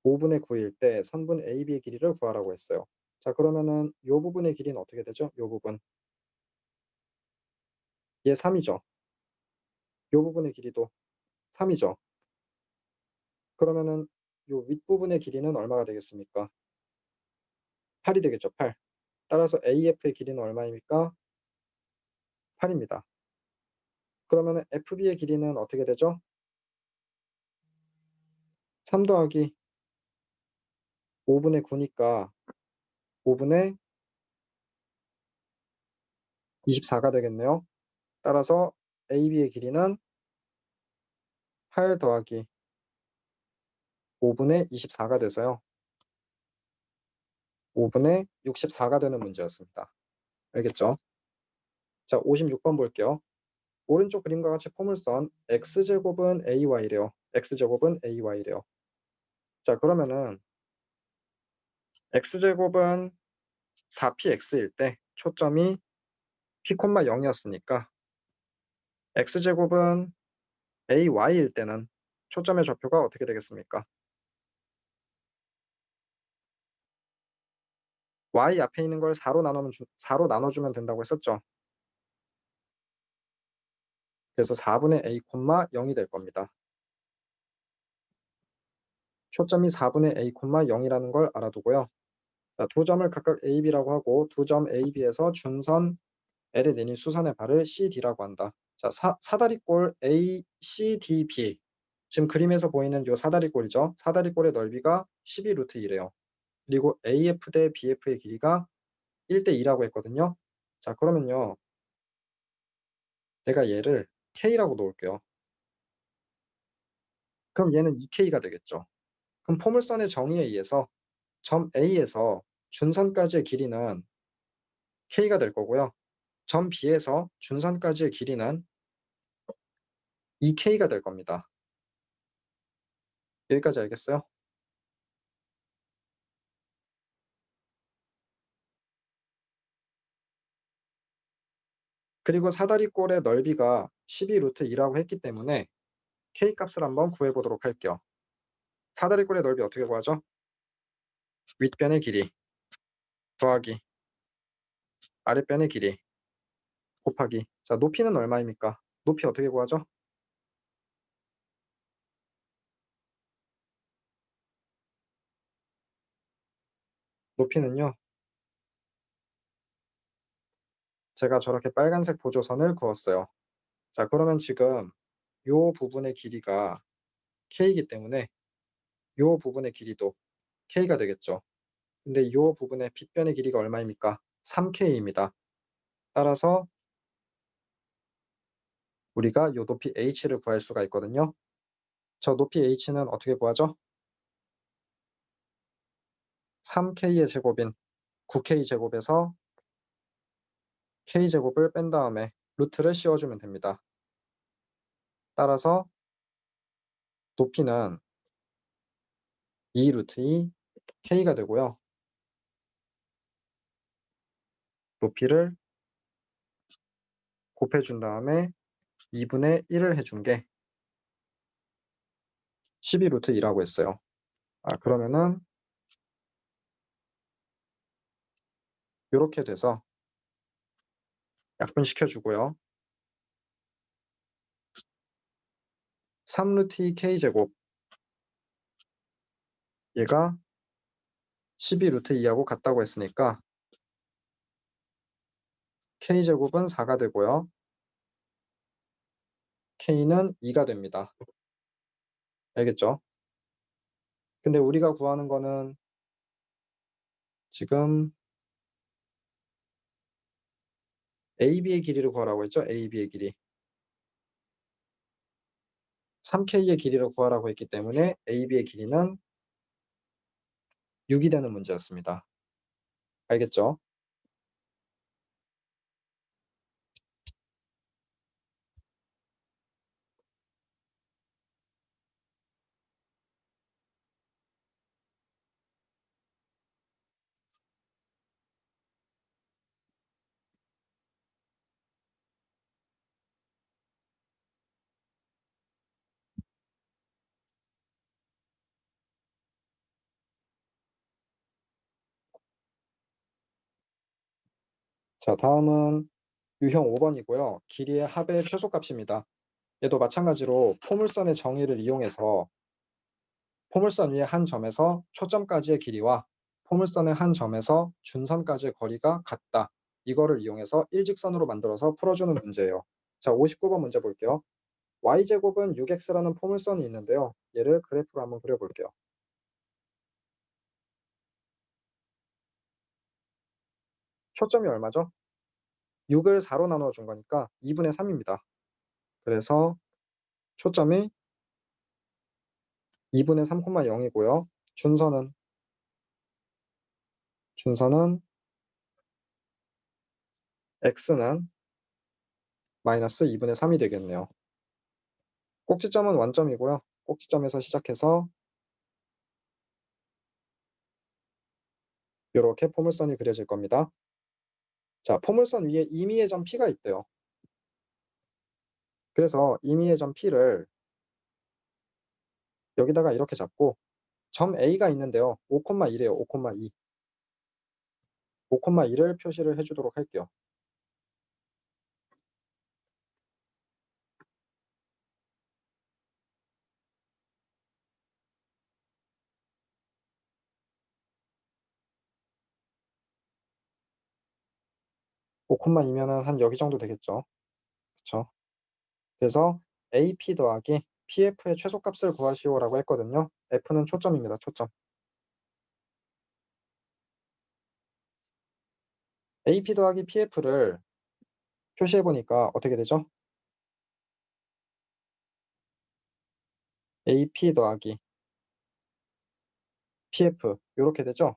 5분의 9일 때 선분 AB의 길이를 구하라고 했어요. 자, 그러면은 요 부분의 길이는 어떻게 되죠? 요 부분. 얘 3이죠. 요 부분의 길이도 3이죠. 그러면은 요 윗부분의 길이는 얼마가 되겠습니까? 8이 되겠죠. 8. 따라서 AF의 길이는 얼마입니까? 8입니다. 그러면은 FB의 길이는 어떻게 되죠? 3 더하기 5분의 9니까 5분의 24가 되겠네요. 따라서 AB의 길이는 8 더하기 5분의 24가 돼서요. 5분의 64가 되는 문제였습니다. 알겠죠? 자, 56번 볼게요. 오른쪽 그림과 같이 포물선 x제곱은 ay래요. x제곱은 ay래요. 자, 그러면은 x제곱은 4px일 때 초점이 p, 0이었으니까 x제곱은 ay일 때는 초점의 좌표가 어떻게 되겠습니까? y 앞에 있는 걸 4로 나눠주면 된다고 했었죠. 그래서 4분의 a, 0이 될 겁니다. 초점이 4분의 a, 0이라는 걸 알아두고요. 자, 두 점을 각각 A, B라고 하고 두 점 A, B에서 준선 L에 내린 수선의 발을 CD라고 한다. 자, 사다리꼴 A, C, D, B. 지금 그림에서 보이는 요 사다리꼴이죠. 사다리꼴의 넓이가 12루트 1이에요. 그리고 AF 대 BF의 길이가 1대 2라고 했거든요. 자, 그러면요. 내가 얘를 K라고 놓을게요. 그럼 얘는 2K가 되겠죠. 그럼 포물선의 정의에 의해서 점 A에서 준선까지의 길이는 K가 될 거고요. 점 B에서 준선까지의 길이는 2K가 될 겁니다. 여기까지 알겠어요? 그리고 사다리꼴의 넓이가 12루트 2라고 했기 때문에 K 값을 한번 구해보도록 할게요. 사다리꼴의 넓이 어떻게 구하죠? 윗변의 길이 더하기 아랫변의 길이 곱하기. 자, 높이는 얼마입니까? 높이 어떻게 구하죠? 높이는요. 제가 저렇게 빨간색 보조선을 그었어요. 자, 그러면 지금 요 부분의 길이가 K이기 때문에 요 부분의 길이도 K가 되겠죠. 근데 요 부분의 빗변의 길이가 얼마입니까? 3K입니다. 따라서 우리가 요 높이 h를 구할 수가 있거든요. 저 높이 h는 어떻게 구하죠? 3k의 제곱인 9k 제곱에서 k 제곱을 뺀 다음에 루트를 씌워주면 됩니다. 따라서 높이는 2 루트 2 k가 되고요. 높이를 곱해준 다음에 2분의 1을 해준 게 12 루트 2라고 했어요. 그러면은 이렇게 돼서 약분시켜주고요. 3 루트 2 k 제곱 얘가 12 루트 2하고 같다고 했으니까 k 제곱은 4가 되고요. k는 2가 됩니다. 알겠죠? 근데 우리가 구하는 거는 지금 AB의 길이를 구하라고 했죠? AB의 길이. 3K의 길이를 구하라고 했기 때문에 AB의 길이는 6이 되는 문제였습니다. 알겠죠? 자, 다음은 유형 5번이고요. 길이의 합의 최소값입니다. 얘도 마찬가지로 포물선의 정의를 이용해서 포물선 위의 한 점에서 초점까지의 길이와 포물선의 한 점에서 준선까지의 거리가 같다. 이거를 이용해서 일직선으로 만들어서 풀어주는 문제예요. 자, 59번 문제 볼게요. y제곱은 6x라는 포물선이 있는데요. 얘를 그래프로 한번 그려볼게요. 초점이 얼마죠? 6을 4로 나눠 준 거니까 2분의 3입니다. 그래서 초점이 2분의 3,0이고요. 준선은 x는 마이너스 2분의 3이 되겠네요. 꼭지점은 원점이고요. 꼭지점에서 시작해서 이렇게 포물선이 그려질 겁니다. 자, 포물선 위에 임의의 점 P가 있대요. 그래서 임의의 점 P를 여기다가 이렇게 잡고 점 A가 있는데요. 5,2래요. 5,2. 5,2를 표시를 해주도록 할게요. (5,2) 면은 한 여기 정도 되겠죠. 그쵸? 그래서 AP 더하기 PF의 최소값을 구하시오라고 했거든요. F는 초점입니다. 초점. AP 더하기 PF를 표시해보니까 어떻게 되죠? AP 더하기 PF 이렇게 되죠?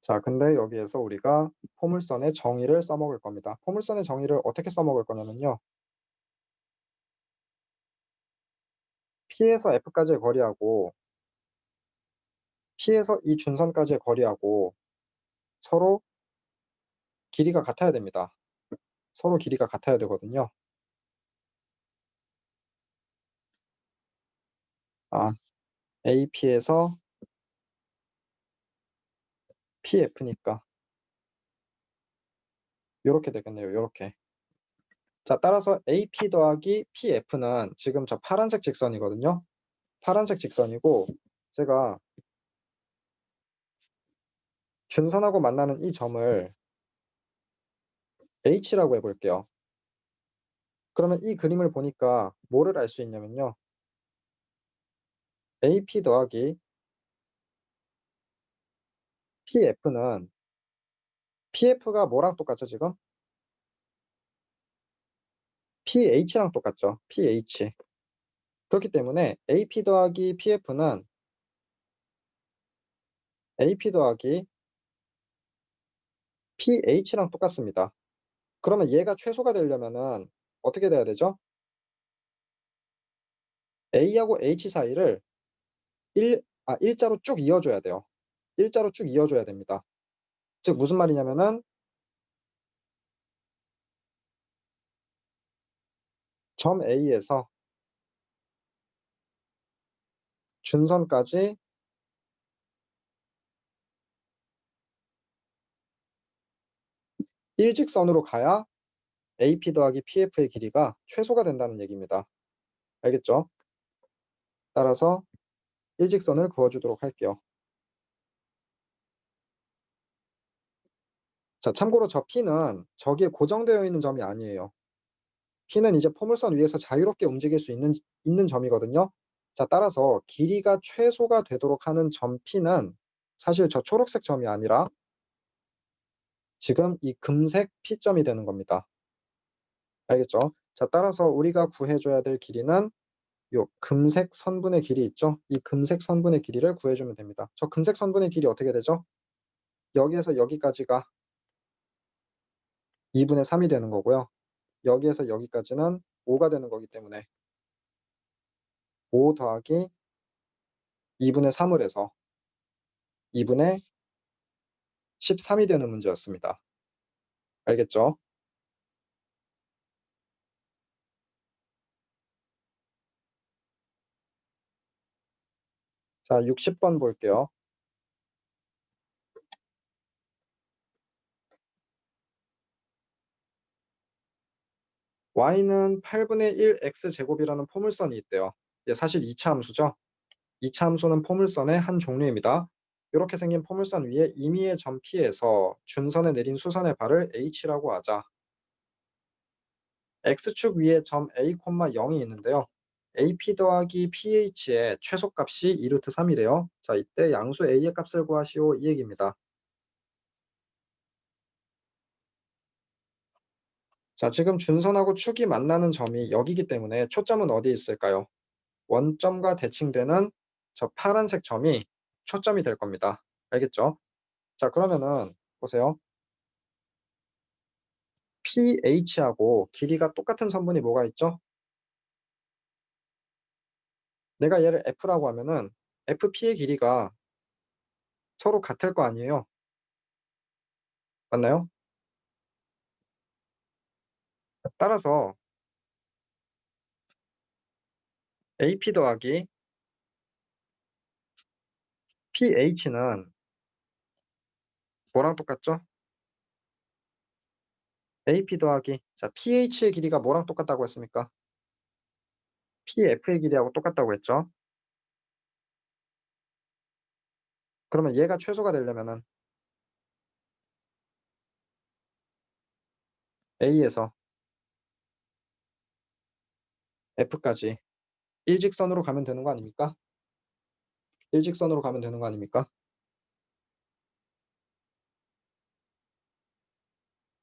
자, 근데 여기에서 우리가 포물선의 정의를 써먹을 겁니다. 포물선의 정의를 어떻게 써먹을 거냐면요. P에서 F까지의 거리하고 P에서 이 준선까지의 거리하고 서로 길이가 같아야 됩니다. 서로 길이가 같아야 되거든요. AP에서 PF니까 이렇게 되겠네요. 이렇게. 자, 따라서 AP 더하기 PF는 지금 저 파란색 직선이거든요. 파란색 직선이고 제가 준선하고 만나는 이 점을 H라고 해볼게요. 그러면 이 그림을 보니까 뭐를 알 수 있냐면요. AP 더하기 PF는 PF가 뭐랑 똑같죠, 지금? PH랑 똑같죠. PH. 그렇기 때문에 AP 더하기 PF는 AP 더하기 PH랑 똑같습니다. 그러면 얘가 최소가 되려면은 어떻게 돼야 되죠? A하고 H 사이를 일자로 쭉 이어줘야 돼요. 일자로 쭉 이어줘야 됩니다. 즉 무슨 말이냐면은 점 A에서 준선까지 일직선으로 가야 AP 더하기 PF의 길이가 최소가 된다는 얘기입니다. 알겠죠? 따라서 일직선을 그어주도록 할게요. 자, 참고로 저 P는 저기에 고정되어 있는 점이 아니에요. P는 이제 포물선 위에서 자유롭게 움직일 수 있는 점이거든요. 자, 따라서 길이가 최소가 되도록 하는 점 P는 사실 저 초록색 점이 아니라 지금 이 금색 P점이 되는 겁니다. 알겠죠? 자, 따라서 우리가 구해줘야 될 길이는 요 금색 선분의 길이 있죠? 이 금색 선분의 길이를 구해주면 됩니다. 저 금색 선분의 길이 어떻게 되죠? 여기에서 여기까지가 2분의 3이 되는 거고요. 여기에서 여기까지는 5가 되는 거기 때문에 5 더하기 2분의 3을 해서 2분의 13이 되는 문제였습니다. 알겠죠? 자, 60번 볼게요. y는 8분의 1 x제곱이라는 포물선이 있대요. 사실 2차 함수죠. 2차 함수는 포물선의 한 종류입니다. 이렇게 생긴 포물선 위에 임의의 점 P에서 준선에 내린 수선의 발을 H라고 하자. X축 위에 점 A, 0이 있는데요. AP 더하기 PH의 최소값이 2루트 3이래요. 자, 이때 양수 A의 값을 구하시오 이 얘기입니다. 자, 지금 준선하고 축이 만나는 점이 여기기 때문에 초점은 어디에 있을까요? 원점과 대칭되는 저 파란색 점이 초점이 될 겁니다. 알겠죠? 자, 그러면은 보세요. PH하고 길이가 똑같은 선분이 뭐가 있죠? 내가 얘를 F라고 하면은 FP의 길이가 서로 같을 거 아니에요? 맞나요? 따라서 AP 더하기 PH는 뭐랑 똑같죠? AP 더하기 자 PH의 길이가 뭐랑 똑같다고 했습니까? PF의 길이하고 똑같다고 했죠? 그러면 얘가 최소가 되려면은 A에서 F까지 일직선으로 가면 되는 거 아닙니까? 일직선으로 가면 되는 거 아닙니까?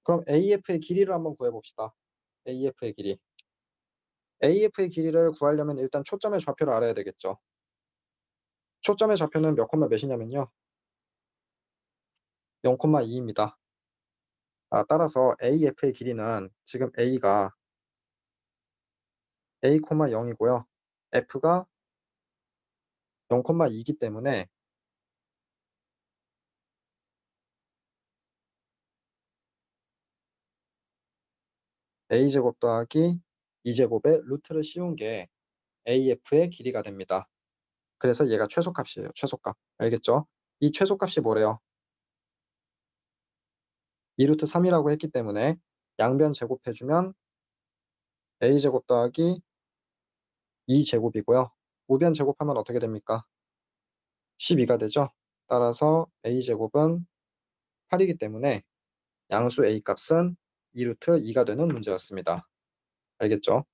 그럼 AF의 길이를 한번 구해봅시다. AF의 길이. AF의 길이를 구하려면 일단 초점의 좌표를 알아야 되겠죠. 초점의 좌표는 몇 콤마 몇이냐면요. 0,2입니다. 따라서 AF의 길이는 지금 A가 A, 0이고요. F가 0,2이기 때문에 A제곱 더하기 2제곱의 루트를 씌운 게 AF의 길이가 됩니다. 그래서 얘가 최소값이에요. 최소값. 알겠죠? 이 최소값이 뭐래요? 2루트 3이라고 했기 때문에 양변 제곱해주면 A제곱 더하기 2제곱이고요. 우변 제곱하면 어떻게 됩니까? 12가 되죠? 따라서 A제곱은 8이기 때문에 양수 A 값은 2루트 2가 되는 문제였습니다. 알겠죠?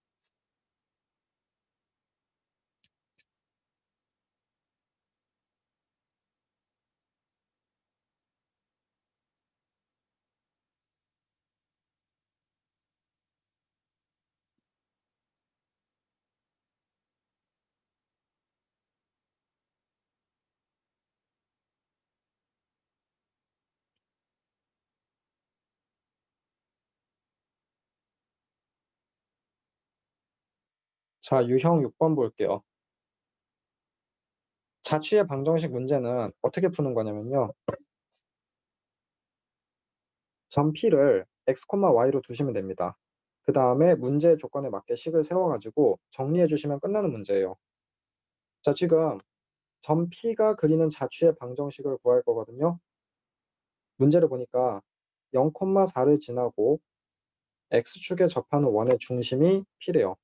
자, 유형 6번 볼게요. 자취의 방정식 문제는 어떻게 푸는 거냐면요. 점 P를 x, y로 두시면 됩니다. 그 다음에 문제의 조건에 맞게 식을 세워가지고 정리해 주시면 끝나는 문제예요. 자, 지금 점 P가 그리는 자취의 방정식을 구할 거거든요. 문제를 보니까 0,4를 지나고 x축에 접하는 원의 중심이 P래요.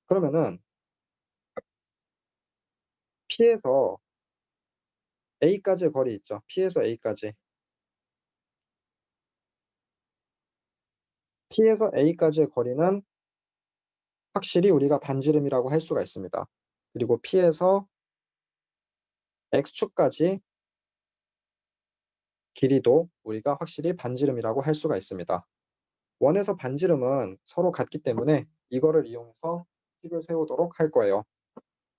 그러면은 P에서 A까지의 거리 있죠. P에서 A까지. T에서 A까지의 거리는 확실히 우리가 반지름이라고 할 수가 있습니다. 그리고 P에서 x축까지 길이도 우리가 확실히 반지름이라고 할 수가 있습니다. 원에서 반지름은 서로 같기 때문에 이거를 이용해서 식을 세우도록 할 거예요.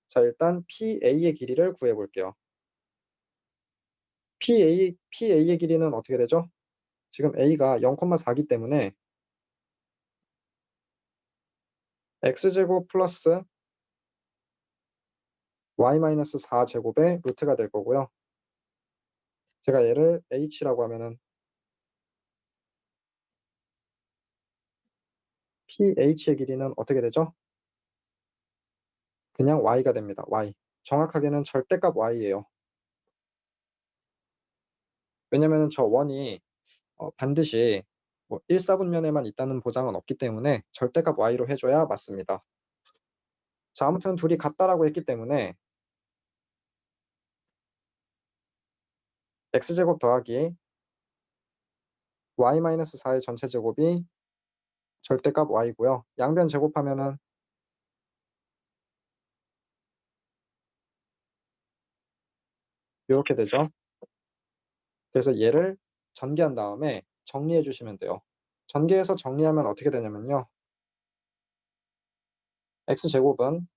자, 일단 PA의 길이를 구해 볼게요. PA의 길이는 어떻게 되죠? 지금 A가 0,4기 때문에 x제곱 플러스 y-4제곱의 루트가 될 거고요. 제가 얘를 h라고 하면은 PH의 길이는 어떻게 되죠? 그냥 y가 됩니다. y. 정확하게는 절대값 y예요. 왜냐면은 저 원이 반드시 뭐 1사분면에만 있다는 보장은 없기 때문에 절대값 y로 해줘야 맞습니다. 자, 아무튼 둘이 같다라고 했기 때문에 x제곱 더하기 y-4의 전체 제곱이 절대값 y고요. 양변 제곱하면은 이렇게 되죠. 그래서 얘를 전개한 다음에 정리해 주시면 돼요. 전개해서 정리하면 어떻게 되냐면요. x제곱은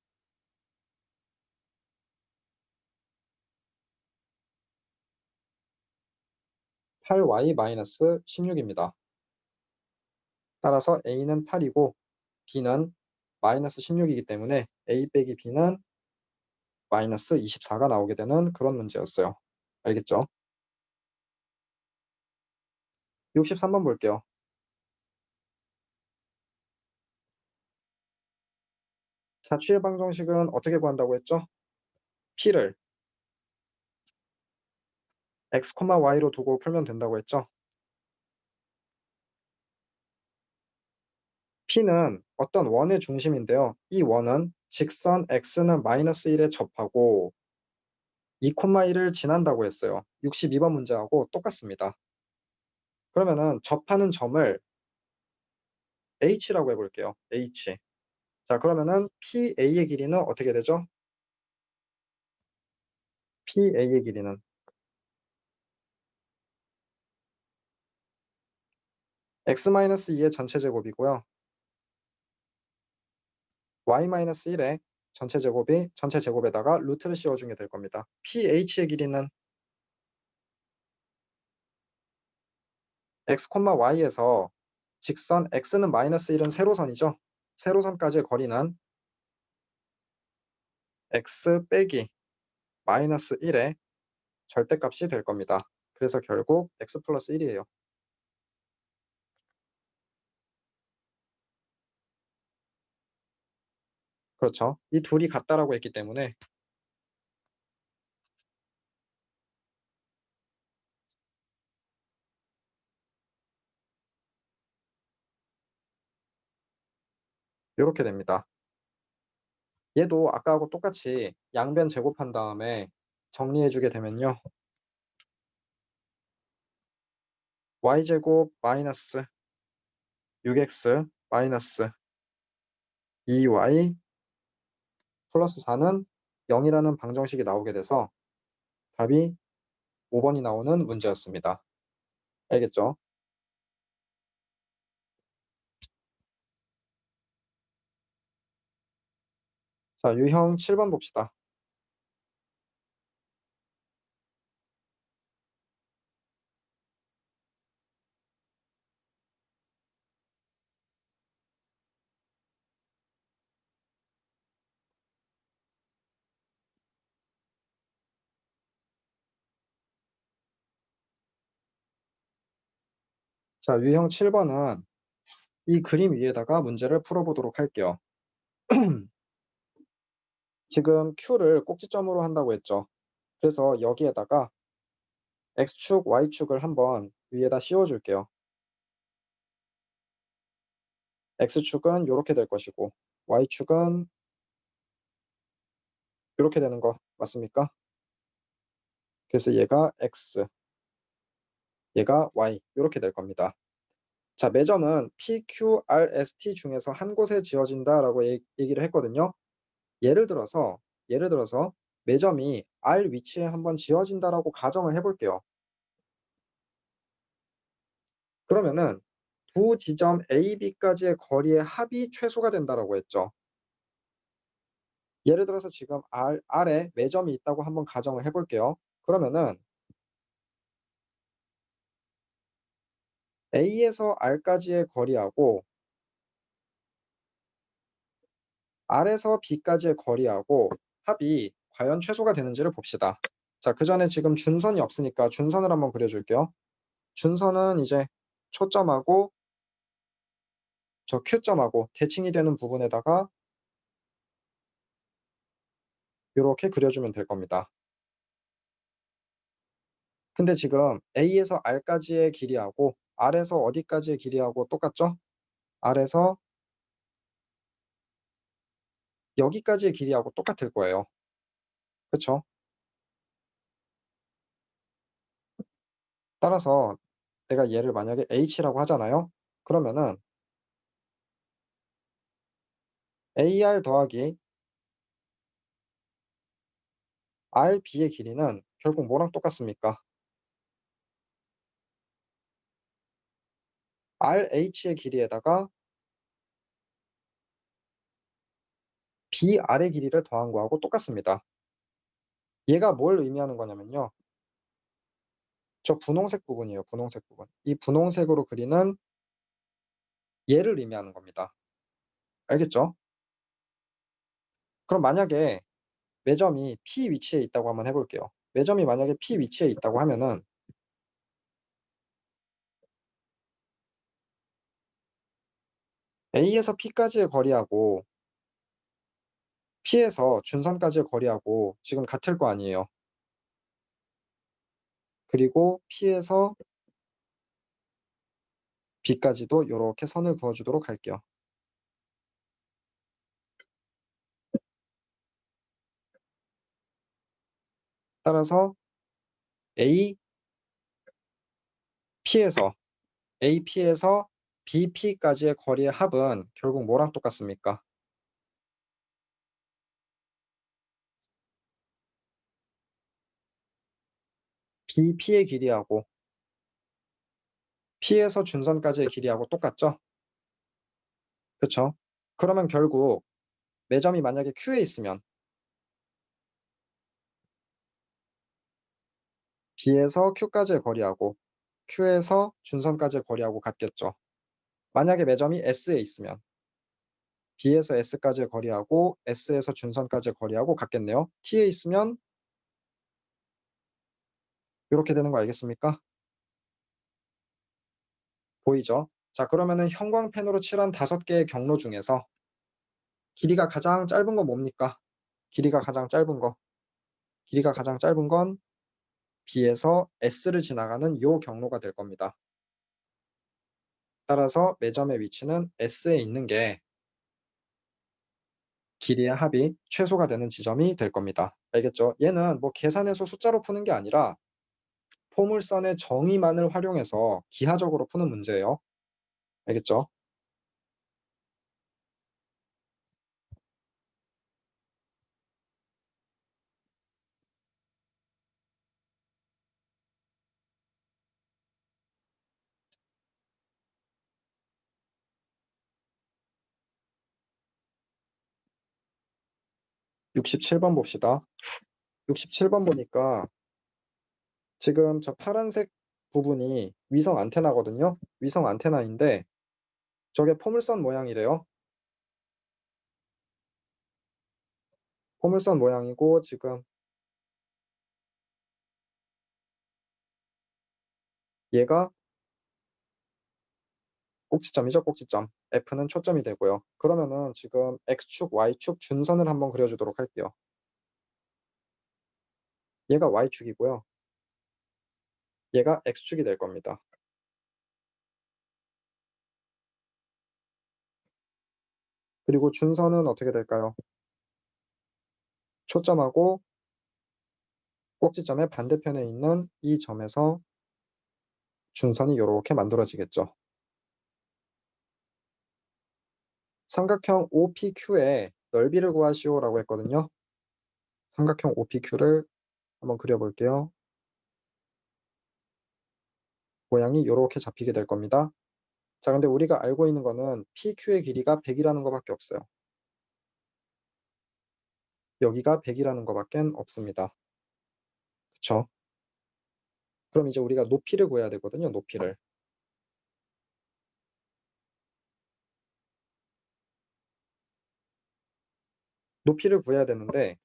8y-16입니다. 따라서 a는 8이고 b는 마이너스 16이기 때문에 a 빼기 b는 마이너스 24가 나오게 되는 그런 문제였어요. 알겠죠? 63번 볼게요. 자취의 방정식은 어떻게 구한다고 했죠? p를 x, y로 두고 풀면 된다고 했죠? P는 어떤 원의 중심인데요. 이 원은 직선 x는 마이너스 1에 접하고 2,1을 지난다고 했어요. 62번 문제하고 똑같습니다. 그러면은 접하는 점을 h라고 해볼게요. h. 자, 그러면은 PA의 길이는 어떻게 되죠? PA의 길이는 x-2의 전체 제곱이고요. y-1의 전체 제곱이 전체 제곱에다가 루트를 씌워준 게 될 겁니다. PH의 길이는 x, y에서 직선 x는 마이너스 1은 세로선이죠. 세로선까지의 거리는 x 빼기 마이너스 1의 절대값이 될 겁니다. 그래서 결국 x 플러스 1이에요. 그렇죠. 이 둘이 같다라고 했기 때문에 이렇게 됩니다. 얘도 아까하고 똑같이 양변 제곱한 다음에 정리해주게 되면요. y제곱 마이너스 6x 마이너스 2y 플러스 4는 0이라는 방정식이 나오게 돼서 답이 5번이 나오는 문제였습니다. 알겠죠? 자, 유형 7번 봅시다. 자, 유형 7번은 이 그림 위에다가 문제를 풀어보도록 할게요. 지금 Q를 꼭지점으로 한다고 했죠. 그래서 여기에다가 X축, Y축을 한번 위에다 씌워줄게요. X축은 이렇게 될 것이고 Y축은 이렇게 되는 거 맞습니까? 그래서 얘가 X, 얘가 Y 이렇게 될 겁니다. 자, 매점은 PQRST 중에서 한 곳에 지어진다라고 얘기를 했거든요. 예를 들어서 매점이 R 위치에 한번 지어진다라고 가정을 해 볼게요. 그러면은 두 지점 A, B까지의 거리의 합이 최소가 된다라고 했죠. 예를 들어서 지금 R에 매점이 있다고 한번 가정을 해 볼게요. 그러면은 A에서 R까지의 거리하고 R에서 B까지의 거리하고 합이 과연 최소가 되는지를 봅시다. 자, 그전에 지금 준선이 없으니까 준선을 한번 그려 줄게요. 준선은 이제 초점하고 저 Q점하고 대칭이 되는 부분에다가 요렇게 그려 주면 될 겁니다. 근데 지금 A에서 R까지의 길이하고 R에서 어디까지의 길이하고 똑같죠? R에서 여기까지의 길이하고 똑같을 거예요. 그쵸? 따라서 내가 얘를 만약에 H라고 하잖아요. 그러면은 AR 더하기 RB의 길이는 결국 뭐랑 똑같습니까? RH의 길이에다가 BR의 길이를 더한 거하고 똑같습니다. 얘가 뭘 의미하는 거냐면요. 저 분홍색 부분이에요. 분홍색 부분. 이 분홍색으로 그리는 얘를 의미하는 겁니다. 알겠죠? 그럼 만약에 매점이 P 위치에 있다고 한번 해 볼게요. 매점이 만약에 P 위치에 있다고 하면은 A에서 P까지의 거리하고 P에서 준선까지의 거리하고 지금 같을 거 아니에요. 그리고 P에서 B까지도 요렇게 선을 그어 주도록 할게요. 따라서 AP에서 BP까지의 거리의 합은 결국 뭐랑 똑같습니까? BP의 길이하고 P에서 준선까지의 길이하고 똑같죠? 그쵸? 그러면 결국 매점이 만약에 Q에 있으면 B에서 Q까지의 거리하고 Q에서 준선까지의 거리하고 같겠죠. 만약에 매점이 S에 있으면 B에서 S까지의 거리하고 S에서 준선까지의 거리하고 같겠네요. T에 있으면 요렇게 되는 거 알겠습니까? 보이죠? 자, 그러면은 형광펜으로 칠한 5개의 경로 중에서 길이가 가장 짧은 건 뭡니까? 길이가 가장 짧은 거. 길이가 가장 짧은 건 B에서 S를 지나가는 요 경로가 될 겁니다. 따라서 매점의 위치는 S에 있는 게 길이의 합이 최소가 되는 지점이 될 겁니다. 알겠죠? 얘는 뭐 계산해서 숫자로 푸는 게 아니라 포물선의 정의만을 활용해서 기하적으로 푸는 문제예요. 알겠죠? 67번 봅시다. 67번 보니까 지금 저 파란색 부분이 위성 안테나거든요. 위성 안테나인데 저게 포물선 모양이래요. 포물선 모양이고 지금 얘가 꼭지점이죠, 꼭지점. F는 초점이 되고요. 그러면은 지금 X축, Y축 준선을 한번 그려주도록 할게요. 얘가 Y축이고요. 얘가 X축이 될 겁니다. 그리고 준선은 어떻게 될까요? 초점하고 꼭지점의 반대편에 있는 이 점에서 준선이 요렇게 만들어지겠죠. 삼각형 OPQ의 넓이를 구하시오라고 했거든요. 삼각형 OPQ를 한번 그려볼게요. 모양이 이렇게 잡히게 될 겁니다. 자, 근데 우리가 알고 있는 거는 PQ의 길이가 100이라는 거밖에 없어요. 여기가 100이라는 거밖에 없습니다. 그쵸? 그럼 이제 우리가 높이를 구해야 되거든요, 높이를. 높이를 구해야 되는데,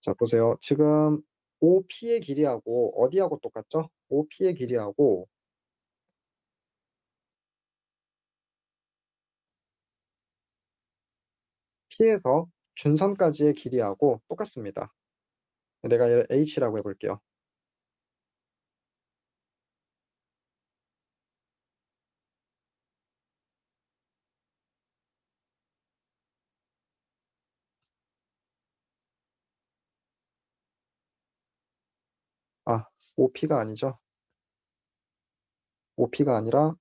자, 보세요. 지금 OP의 길이하고 어디하고 똑같죠? OP의 길이하고 P에서 균선까지의 길이하고 똑같습니다. 내가 얘를 H라고 해볼게요. 아, OP가 아니죠. OP가 아니라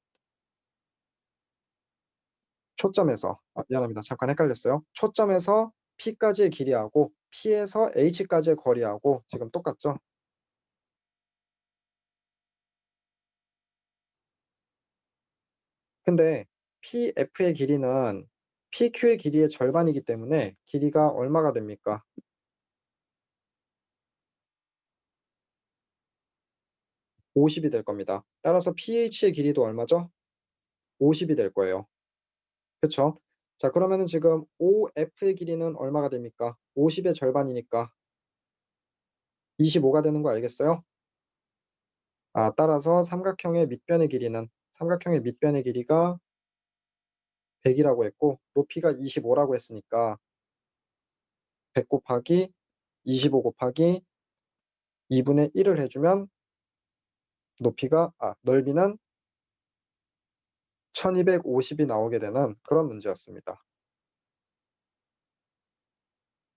초점에서, 미안합니다. 잠깐 헷갈렸어요. 초점에서 P까지의 길이하고 P에서 H까지의 거리하고 지금 똑같죠? 근데 PF의 길이는 PQ의 길이의 절반이기 때문에 길이가 얼마가 됩니까? 50이 될 겁니다. 따라서 PH의 길이도 얼마죠? 50이 될 거예요. 그쵸? 자, 그러면은 지금 OF의 길이는 얼마가 됩니까? 50의 절반이니까 25가 되는 거 알겠어요? 따라서 삼각형의 밑변의 길이가 100이라고 했고 높이가 25라고 했으니까 100 곱하기 25 곱하기 2분의 1을 해주면 넓이는 1250이 나오게 되는 그런 문제였습니다.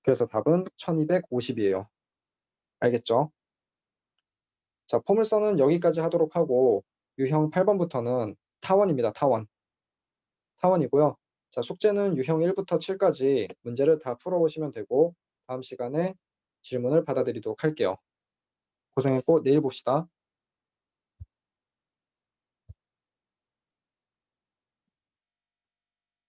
그래서 답은 1250이에요. 알겠죠? 자, 포물선은 여기까지 하도록 하고 유형 8번부터는 타원입니다. 타원이고요. 자, 숙제는 유형 1부터 7까지 문제를 다 풀어오시면 되고 다음 시간에 질문을 받아드리도록 할게요. 고생했고 내일 봅시다.